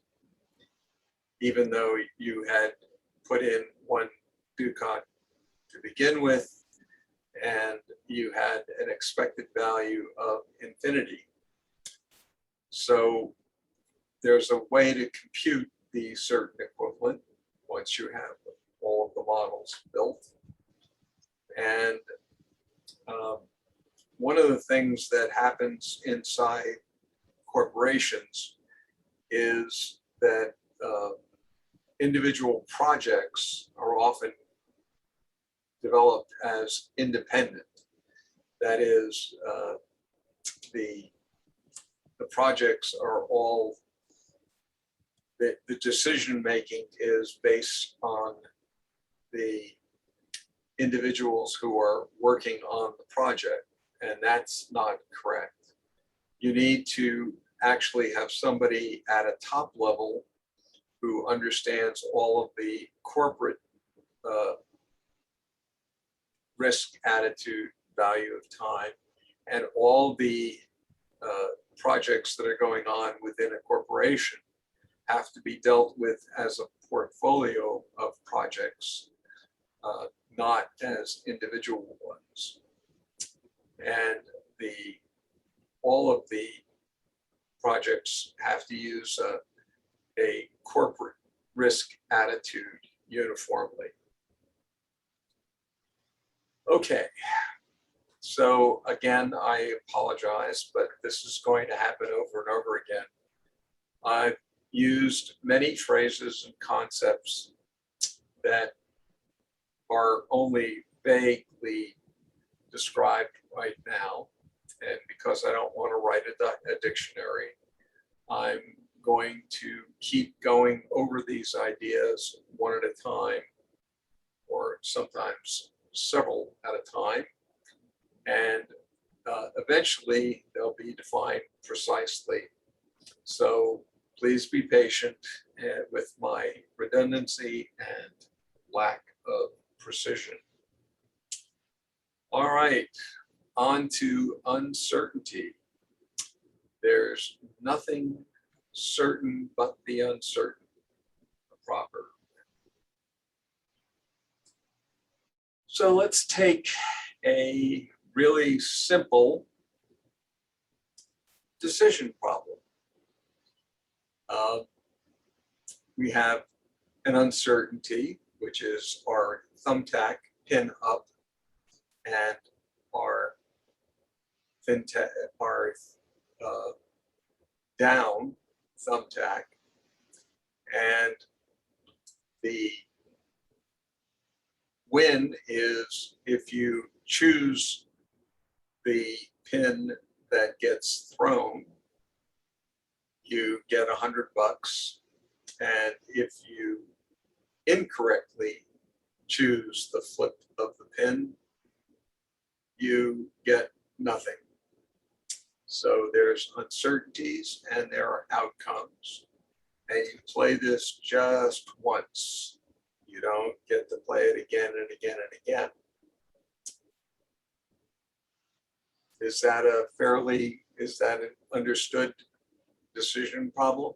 even though you had put in 1 ducat to begin with, and you had an expected value of infinity. So there's a way to compute the certain equivalent once you have all of the models built. And one of the things that happens inside corporations is that individual projects are often developed as independent. That is, the projects are all, the decision making is based on the individuals who are working on the project, and that's not correct. You need to actually have somebody at a top level who understands all of the corporate risk, attitude, value of time, and all the projects that are going on within a corporation have to be dealt with as a portfolio of projects, not as individual ones. And all of the projects have to use a corporate risk attitude uniformly. Okay, so again, I apologize, but this is going to happen over and over again. I've used many phrases and concepts that are only vaguely described right now. And because I don't want to write a dictionary, I'm going to keep going over these ideas one at a time, or sometimes several at a time. And eventually they'll be defined precisely. So please be patient with my redundancy and lack of precision. All right, on to uncertainty. There's nothing certain but the uncertain, the proper. So let's take a really simple decision problem. We have an uncertainty, which is our thumbtack pin up and our down thumbtack, and the win is if you choose the pin that gets thrown, you get $100, and if you incorrectly choose the flip of the pin, you get nothing. So there's uncertainties and there are outcomes, and you play this just once. You don't get to play it again and again and again. Is that an understood decision problem?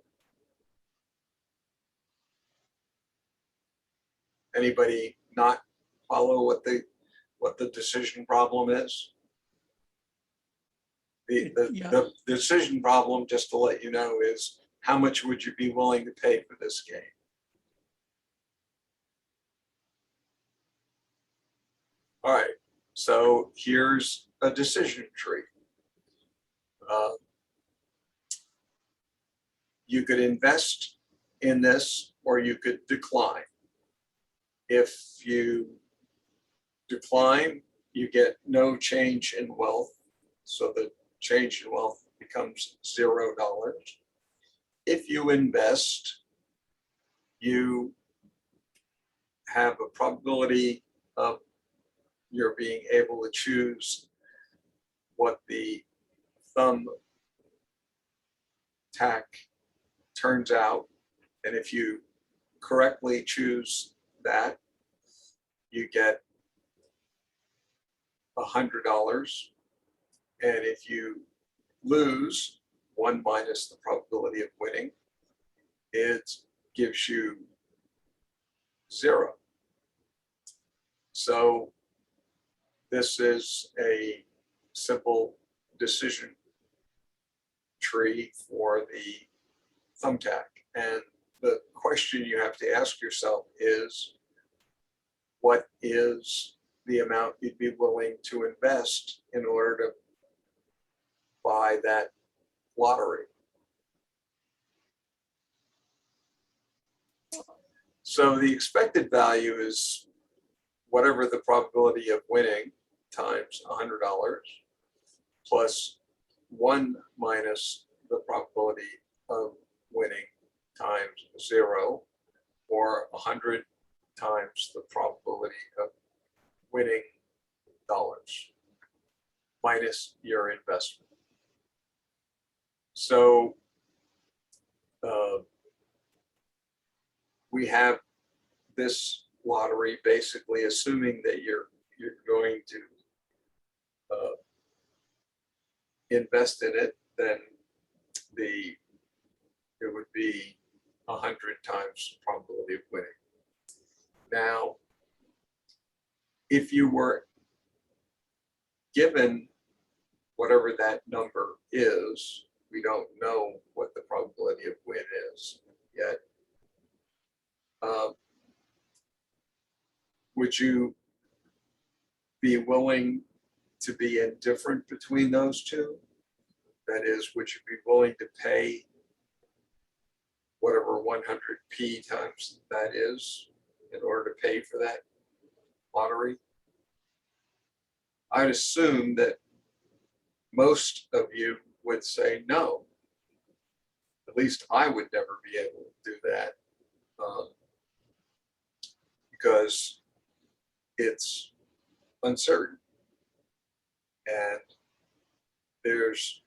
Anybody not follow what the decision problem is? The decision problem, just to let you know, is how much would you be willing to pay for this game? All right, so here's a decision tree. You could invest in this or you could decline. If you decline, you get no change in wealth. So the change in wealth becomes $0. If you invest, you have a probability of your being able to choose what the thumb tack turns out. And if you correctly choose that, you get $100. And if you lose, 1 minus the probability of winning, it gives you 0. So this is a simple decision tree for the thumbtack. And the question you have to ask yourself is, what is the amount you'd be willing to invest in order to buy that lottery? So the expected value is whatever the probability of winning times $100 plus 1 minus the probability of winning times 0, or 100 times the probability of winning dollars minus your investment. So we have this lottery basically assuming that you're going to invest in it, then it would be 100 times probability of winning. Now, if you were given whatever that number is, we don't know what the probability of win is yet. Would you be willing to be indifferent between those two? That is, would you be willing to pay whatever 100p times that is in order to pay for that lottery? I'd assume that most of you would say no. At least I would never be able to do that because it's uncertain and there's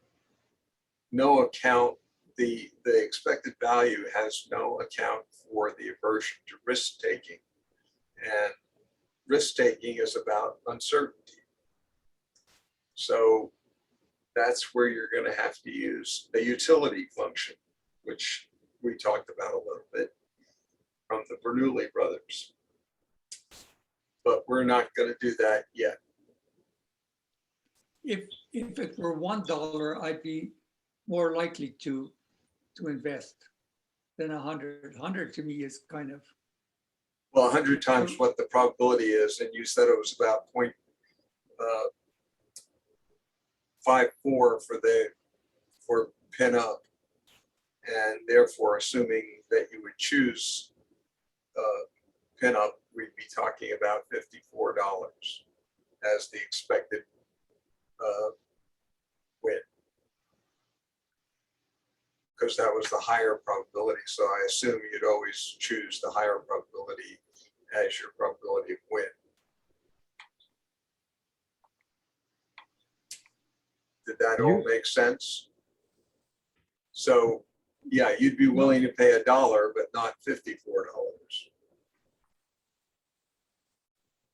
no account. The expected value has no account for the aversion to risk taking, and risk taking is about uncertainty. So that's where you're going to have to use a utility function, which we talked about a little bit from the Bernoulli brothers. But we're not going to do that yet. If it were $1, I'd be more likely to invest than 100. 100 to me is kind of, Well, 100 times what the probability is, and you said it was about 0.54 for pin up, and therefore assuming that you would choose pin up, we'd be talking about $54 as the expected win, because that was the higher probability. So I assume you'd always choose the higher probability as your probability of win. Did that all make sense? So yeah, you'd be willing to pay $1, but not $54.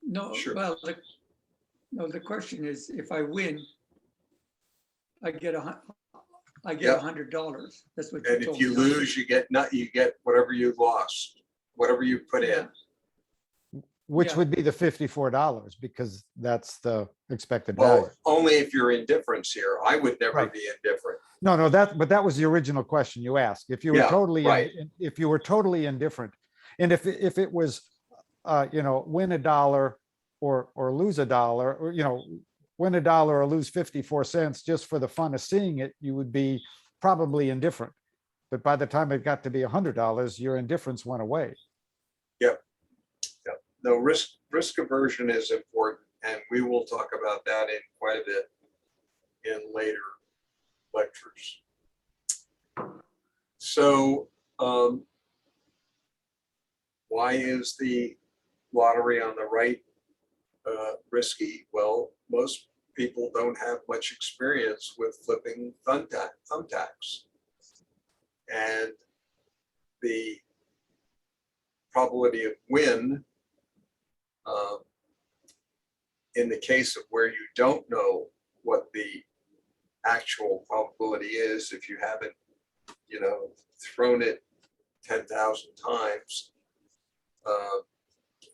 no, Sure. well, the question is, if I win, I get Yep. $100. That's what you And told if you me. lose, you get whatever you lost, whatever you put in. Which Yeah. would be the $54 because that's the expected Well, value. only if you're indifference here. I would never Right. be indifferent. No, but that was the original question you asked. If you were Yeah, totally, right. if you were totally indifferent, and if it was, win $1 or lose $1, or, win $1 or lose 54 cents just for the fun of seeing it, you would be probably indifferent. But by the time it got to be $100, your indifference went away. Yep. No, risk aversion is important, and we will talk about that in quite a bit in later lectures. So why is the lottery on the right risky? Well, most people don't have much experience with flipping thumbtacks, and the probability of win in the case of where you don't know what the actual probability is, if you haven't, thrown it 10,000 times,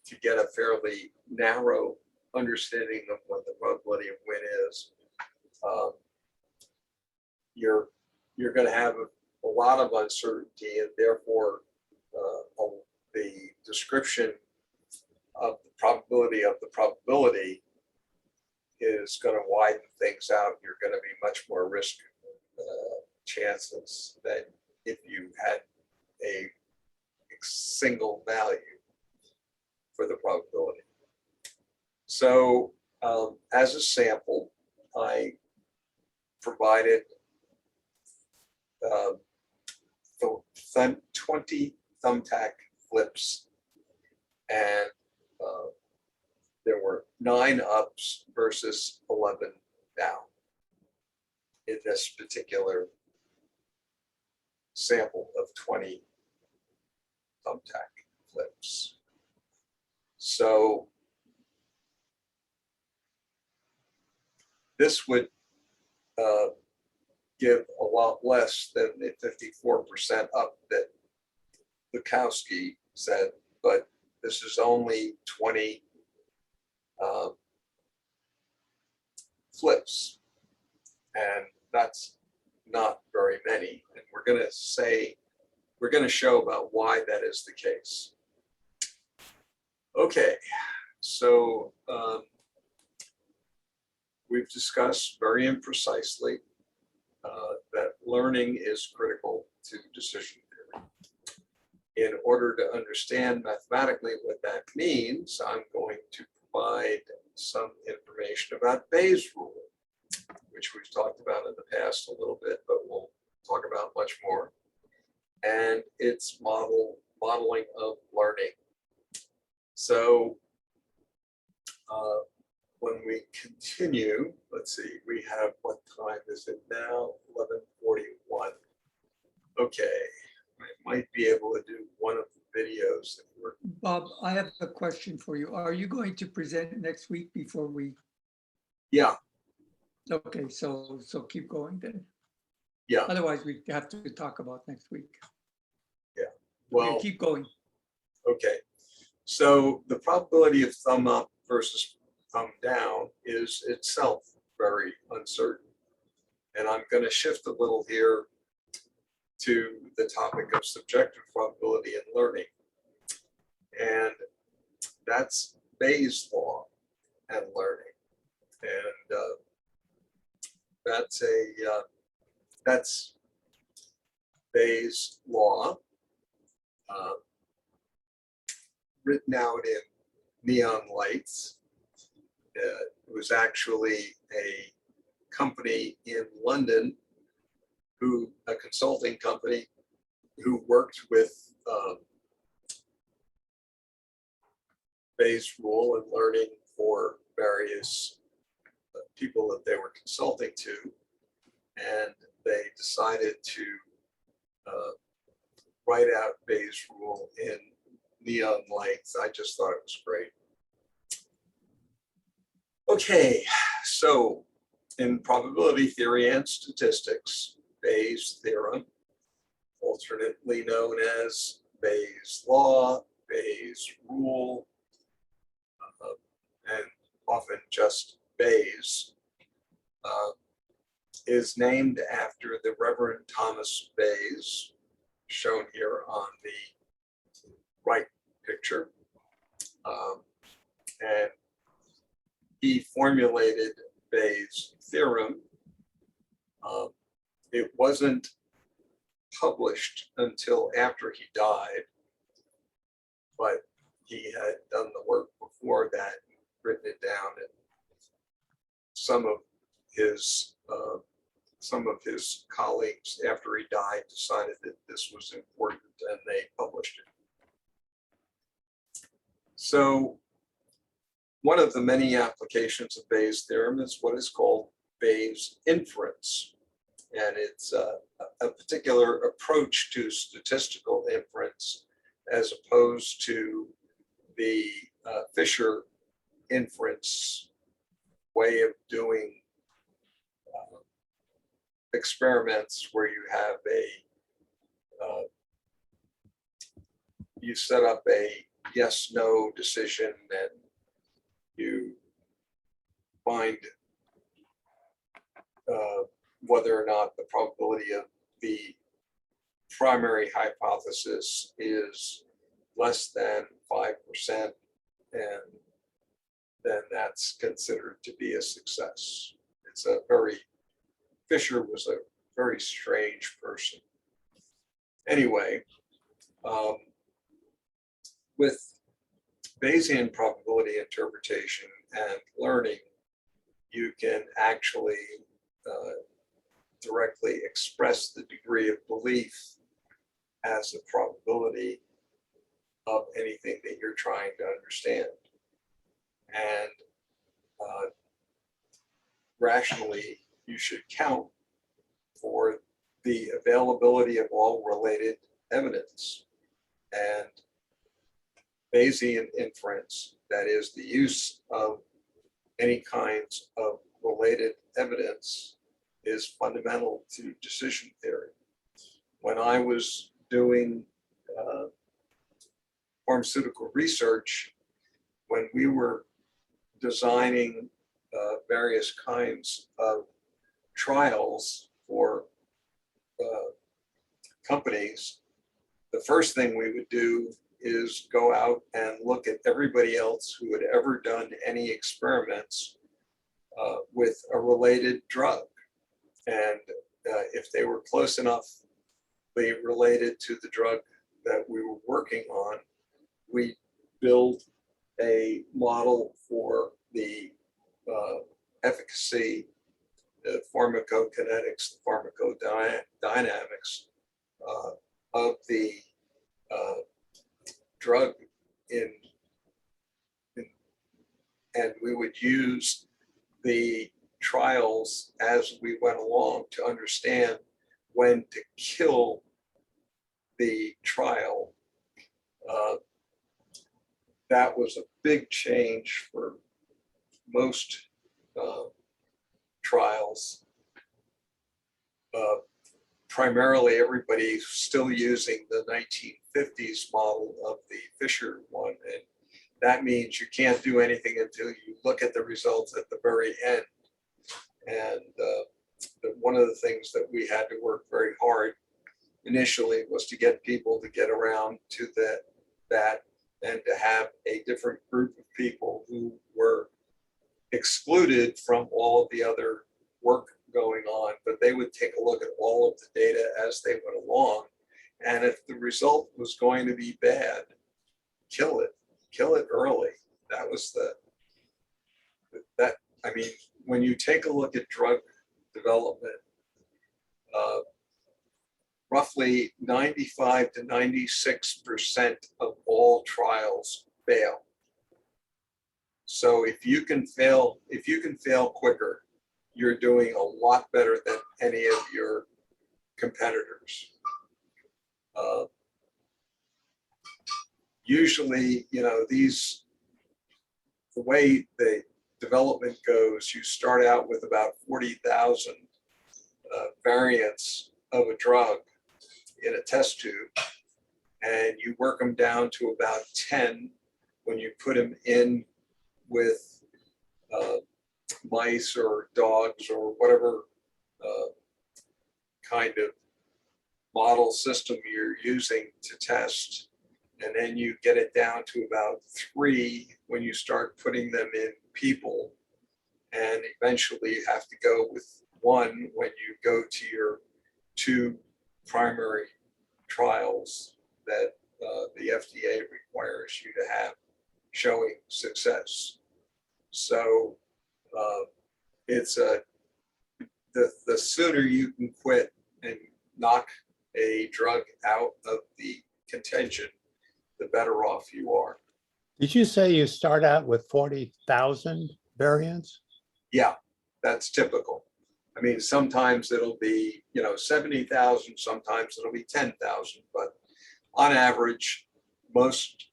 to get a fairly narrow understanding of what the probability of win is, you're going to have a lot of uncertainty, and therefore the description of the probability is going to widen things out. You're going to be much more risk chances than if you had a single value for the probability. So as a sample, I provided 20 thumbtack flips, and there were 9 ups versus 11 down in this particular sample of 20 thumbtack flips. So this would give a lot less than the 54% up that Bukowski said, but this is only 20 flips, and that's not very many. And we're going to show about why that is the case. Okay, so we've discussed very imprecisely that learning is critical to decision theory. In order to understand mathematically what that means, I'm going to provide some information about Bayes' rule, which we've talked about in the past a little bit, but we'll talk about much more. And it's modeling of learning. So when we continue, let's see, we have, what time is it now? 11:41. Okay, I might be able to do one of the videos that we're. Bob, I have a question for you. Are you going to present next week before we? Yeah, Okay, so keep going then. yeah, Otherwise, we have to talk about next week. well, Okay, keep going. okay. So the probability of thumb up versus thumb down is itself very uncertain. And I'm going to shift a little here to the topic of subjective probability in learning. And that's Bayes' law and learning. And that's Bayes' law, written out in neon lights. It was actually a company in London, a consulting company, who worked with Bayes' rule and learning for various people that they were consulting to. And they decided to write out Bayes' rule in neon lights. I just thought it was great. Okay, so in probability theory and statistics, Bayes' theorem, alternately known as Bayes' law, Bayes' rule, and often just Bayes, is named after the Reverend Thomas Bayes, shown here on the right picture. And he formulated Bayes' theorem. It wasn't published until after he died, but he had done the work before that, written it down, and some of his colleagues after he died decided that this was important, and they published it. So one of the many applications of Bayes' theorem is what is called Bayes inference. And it's a particular approach to statistical inference as opposed to the Fisher inference way of doing experiments where you have you set up a yes/no decision and you find whether or not the probability of the primary hypothesis is less than 5%, and then that's considered to be a success. Fisher was a very strange person. Anyway, with Bayesian probability interpretation and learning, you can actually directly express the degree of belief as a probability of anything that you're trying to understand. And rationally, you should count for the availability of all related evidence. And Bayesian inference, that is the use of any kinds of related evidence, is fundamental to decision theory. When I was doing pharmaceutical research, when we were designing various kinds of trials for companies, the first thing we would do is go out and look at everybody else who had ever done any experiments with a related drug. And if they were close enough related to the drug that we were working on, we build a model for the efficacy, the pharmacokinetics, the pharmacodynamics of the drug and we would use the trials as we went along to understand when to kill the trial. That was a big change for most trials. Primarily, everybody's still using the 1950s model of the Fisher one, and that means you can't do anything until you look at the results at the very end. And one of the things that we had to work very hard initially was to get people to get around to that and to have a different group of people who were excluded from all of the other work going on, but they would take a look at all of the data as they went along. And if the result was going to be bad, kill it early. That was when you take a look at drug development, roughly 95 to 96% of all trials fail. So if you can fail quicker, you're doing a lot better than any of your competitors. Usually, the way the development goes, you start out with about 40,000 variants of a drug in a test tube, and you work them down to about 10 when you put them in with mice or dogs or whatever kind of model system you're using to test. And then you get it down to about 3 when you start putting them in people. And eventually you have to go with 1 when you go to your 2 primary trials that the FDA requires you to have showing success. So it's the sooner you can quit and knock a drug out of the contention, the better off you are. Did you say you start out with 40,000 variants? Yeah, that's typical. I mean, sometimes it'll be 70,000, sometimes it'll be 10,000, but on average, most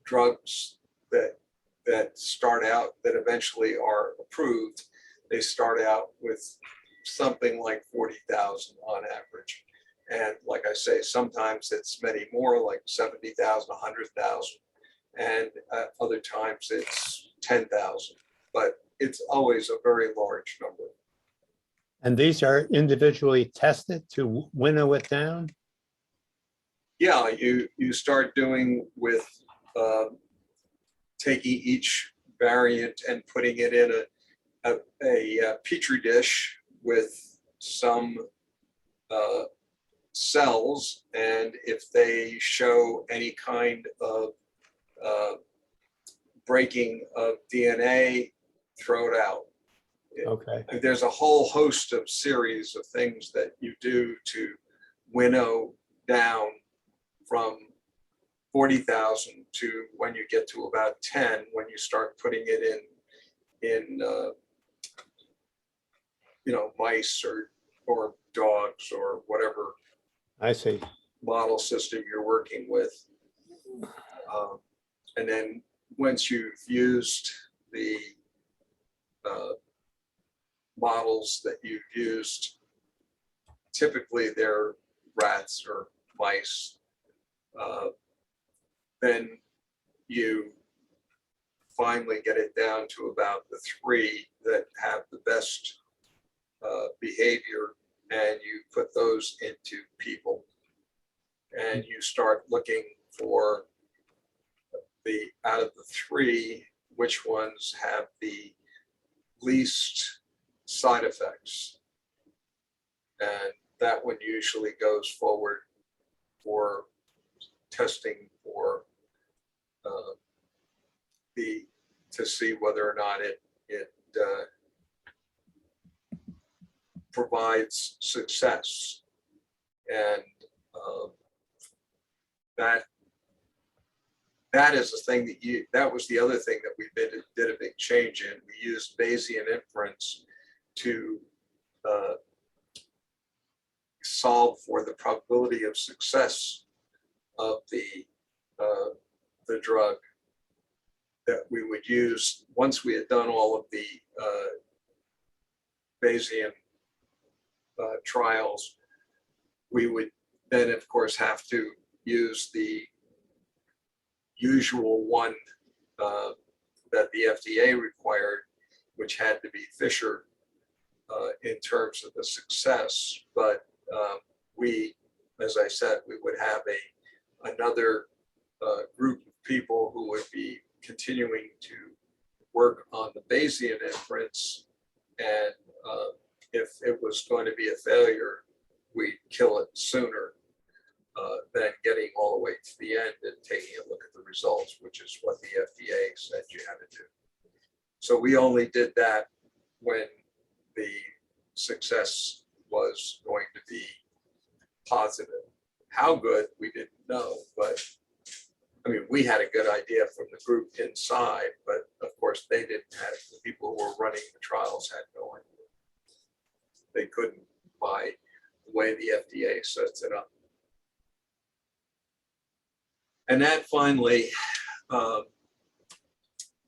drugs that start out, that eventually are approved, they start out with something like 40,000 on average. And like I say, sometimes it's many more, like 70,000, 100,000, and other times it's 10,000, but it's always a very large number. And these are individually tested to winnow it down? Yeah, you start doing with taking each variant and putting it in a petri dish with some cells, and if they show any kind of breaking of DNA, throw it out. Okay. There's a whole host of series of things that you do to winnow down from 40,000 to when you get to about 10, when you start putting it in mice or dogs or whatever I see. model system you're working with. And then once you've used the models that you've used, typically they're rats or mice, then you finally get it down to about the 3 that have the best behavior, and you put those into people. And you start looking for out of the 3, which ones have the least side effects. And that one usually goes forward for testing for to see whether or not it provides success. And that is the thing that was the other thing that we did a big change in. We used Bayesian inference to solve for the probability of success of the drug that we would use once we had done all of the Bayesian trials. We would then, of course, have to use the usual one that the FDA required, which had to be Fisher in terms of the success. But we, as I said, we would have another group of people who would be continuing to work on the Bayesian inference, and if it was going to be a failure, we'd kill it sooner than getting all the way to the end and taking a look at the results, which is what the FDA said you had to do. So we only did that when the success was going to be positive. How good, we didn't know, but I mean, we had a good idea from the group inside, but of course they didn't have, the people who were running the trials had no idea. They couldn't by the way the FDA sets it up. And that finally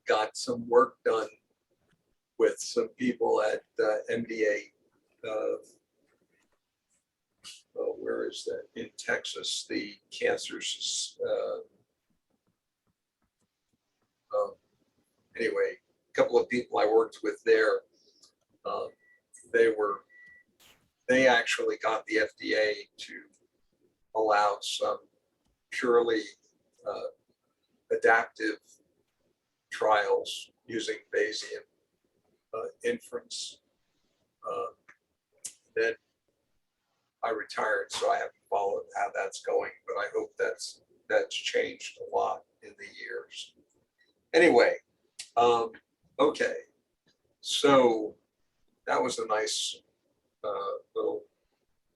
got some work done with some people at MDA. Where is that? In Texas, the cancers. Anyway, a couple of people I worked with there, they actually got the FDA to allow some purely adaptive trials using Bayesian inference. Then I retired, so I haven't followed how that's going, but I hope that's changed a lot in the years. Anyway, okay, so that was a nice little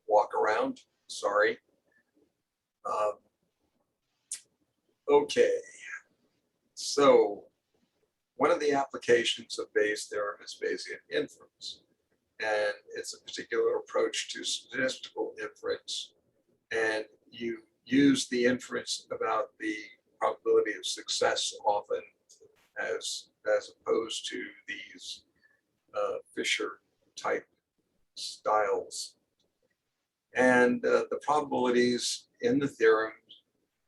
walk around. Sorry. Okay, so one of the applications of Bayes' theorem is Bayesian inference, and it's a particular approach to statistical inference, and you use the inference about the probability of success often as opposed to these Fisher type styles. And the probabilities in the theorem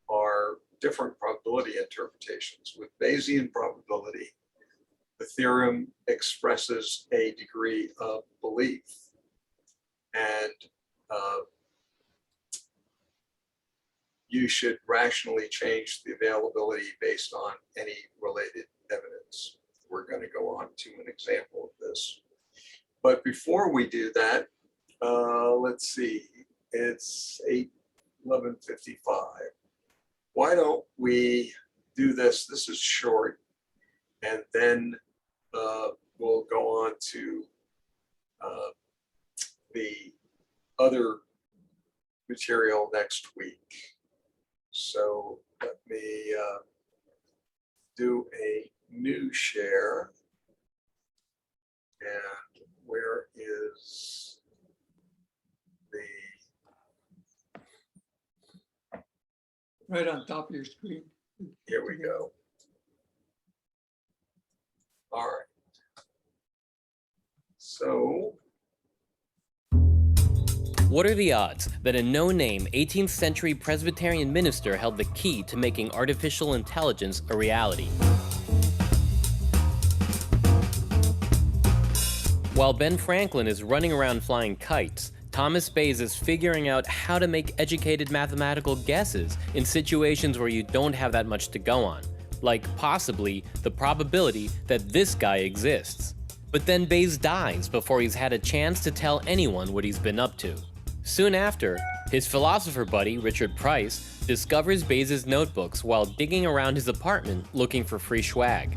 are different probability interpretations. With Bayesian probability, the theorem expresses a degree of belief, and you should rationally change the availability based on any related evidence. We're going to go on to an example of this. But before we do that, let's see, it's 11:55. Why don't we do this? This is short, and then we'll go on to the other material next week. So let me do a new share. And where is the, Right on top of your screen. here we go. All right. So, What are the odds that a no-name 18th century Presbyterian minister held the key to making artificial intelligence a reality? While Ben Franklin is running around flying kites, Thomas Bayes is figuring out how to make educated mathematical guesses in situations where you don't have that much to go on, like possibly the probability that this guy exists. But then Bayes dies before he's had a chance to tell anyone what he's been up to. Soon after, his philosopher buddy, Richard Price, discovers Bayes' notebooks while digging around his apartment looking for free swag.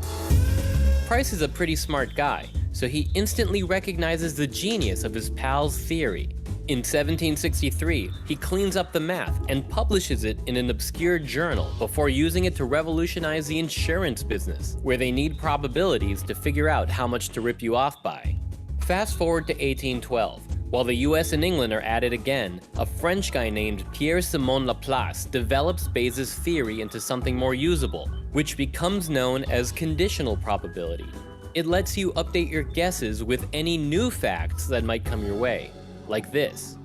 Price is a pretty smart guy, so he instantly recognizes the genius of his pal's theory. In 1763, he cleans up the math and publishes it in an obscure journal before using it to revolutionize the insurance business, where they need probabilities to figure out how much to rip you off by. Fast forward to 1812. While the US and England are at it again, a French guy named Pierre-Simon Laplace develops Bayes' theory into something more usable, which becomes known as conditional probability. It lets you update your guesses with any new facts that might come your way, like this.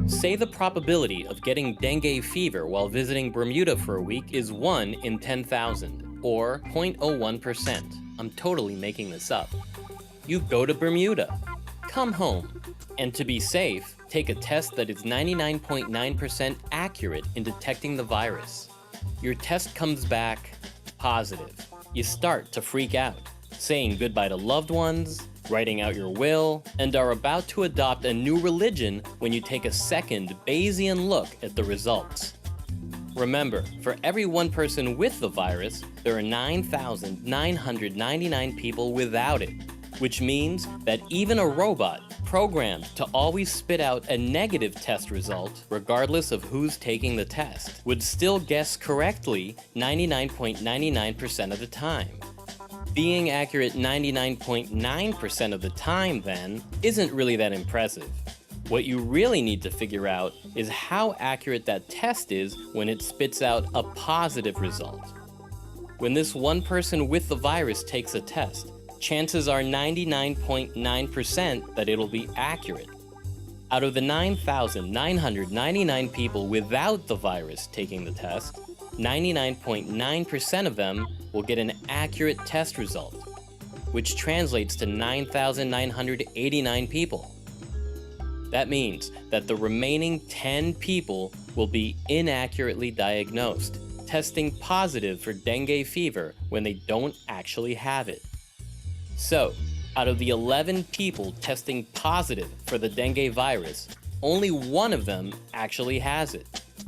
Say the probability of getting dengue fever while visiting Bermuda for a week is 1 in 10,000, or 0.01%. I'm totally making this up. You go to Bermuda, come home, and to be safe, take a test that is 99.9% accurate in detecting the virus. Your test comes back positive. You start to freak out, saying goodbye to loved ones, writing out your will, and are about to adopt a new religion when you take a second Bayesian look at the results. Remember, for every one person with the virus, there are 9,999 people without it, which means that even a robot programmed to always spit out a negative test result, regardless of who's taking the test, would still guess correctly 99.99% of the time. Being accurate 99.9% of the time, then, isn't really that impressive. What you really need to figure out is how accurate that test is when it spits out a positive result. When this one person with the virus takes a test, chances are 99.9% that it'll be accurate. Out of the 9,999 people without the virus taking the test, 99.9% of them will get an accurate test result, which translates to 9,989 people. That means that the remaining 10 people will be inaccurately diagnosed, testing positive for dengue fever when they don't actually have it. So, out of the 11 people testing positive for the dengue virus, only one of them actually has it.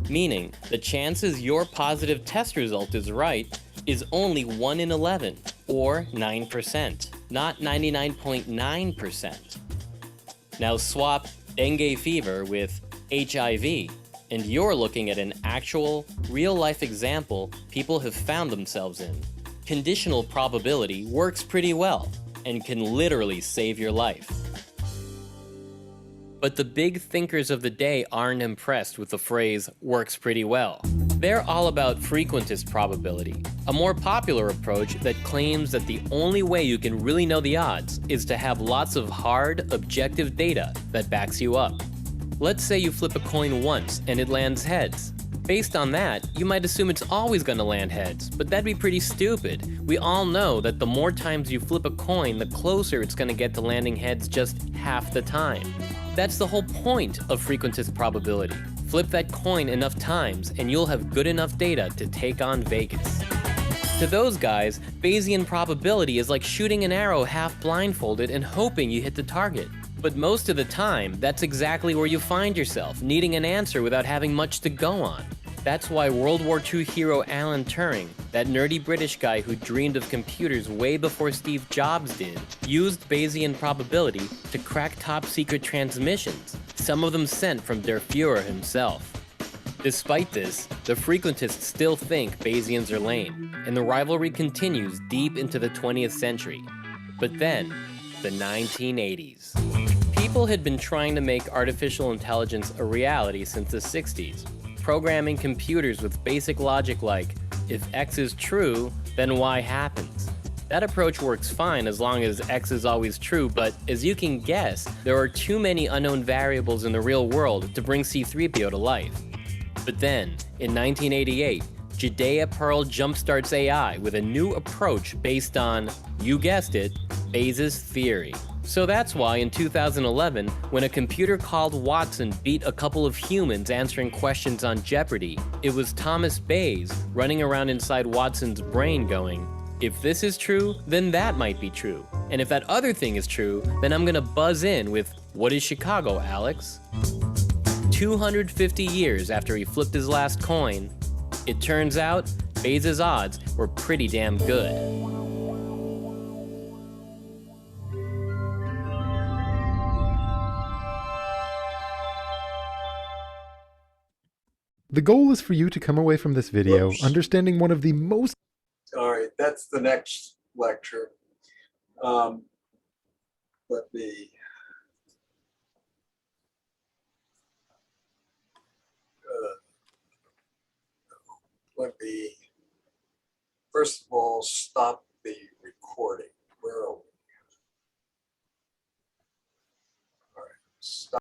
Meaning, the chances your positive test result is right is only 1 in 11, or 9%, not 99.9%. Now swap dengue fever with HIV, and you're looking at an actual, real-life example people have found themselves in. Conditional probability works pretty well, and can literally save your life. But the big thinkers of the day aren't impressed with the phrase, works pretty well. They're all about frequentist probability, a more popular approach that claims that the only way you can really know the odds is to have lots of hard, objective data that backs you up. Let's say you flip a coin once and it lands heads. Based on that, you might assume it's always going to land heads, but that'd be pretty stupid. We all know that the more times you flip a coin, the closer it's going to get to landing heads just half the time. That's the whole point of frequentist probability. Flip that coin enough times and you'll have good enough data to take on Vegas. To those guys, Bayesian probability is like shooting an arrow half blindfolded and hoping you hit the target. But most of the time, that's exactly where you find yourself, needing an answer without having much to go on. That's why World War II hero Alan Turing, that nerdy British guy who dreamed of computers way before Steve Jobs did, used Bayesian probability to crack top-secret transmissions, some of them sent from Der Fuhrer himself. Despite this, the frequentists still think Bayesians are lame, and the rivalry continues deep into the 20th century. But then, the 1980s. People had been trying to make artificial intelligence a reality since the 60s, programming computers with basic logic like, if X is true, then Y happens. That approach works fine as long as X is always true, but as you can guess, there are too many unknown variables in the real world to bring C-3PO to life. But then, in 1988, Judea Pearl jumpstarts AI with a new approach based on, you guessed it, Bayes' theory. So that's why in 2011, when a computer called Watson beat a couple of humans answering questions on Jeopardy, it was Thomas Bayes running around inside Watson's brain going, if this is true, then that might be true. And if that other thing is true, then I'm gonna buzz in with, what is Chicago, Alex? 250 years after he flipped his last coin, it turns out Bayes' odds were pretty damn good. The goal is for you to come away from this video Whoops. understanding one of the most All right, that's the next lecture. Let me first of all stop the recording. Where are we? All right, stop.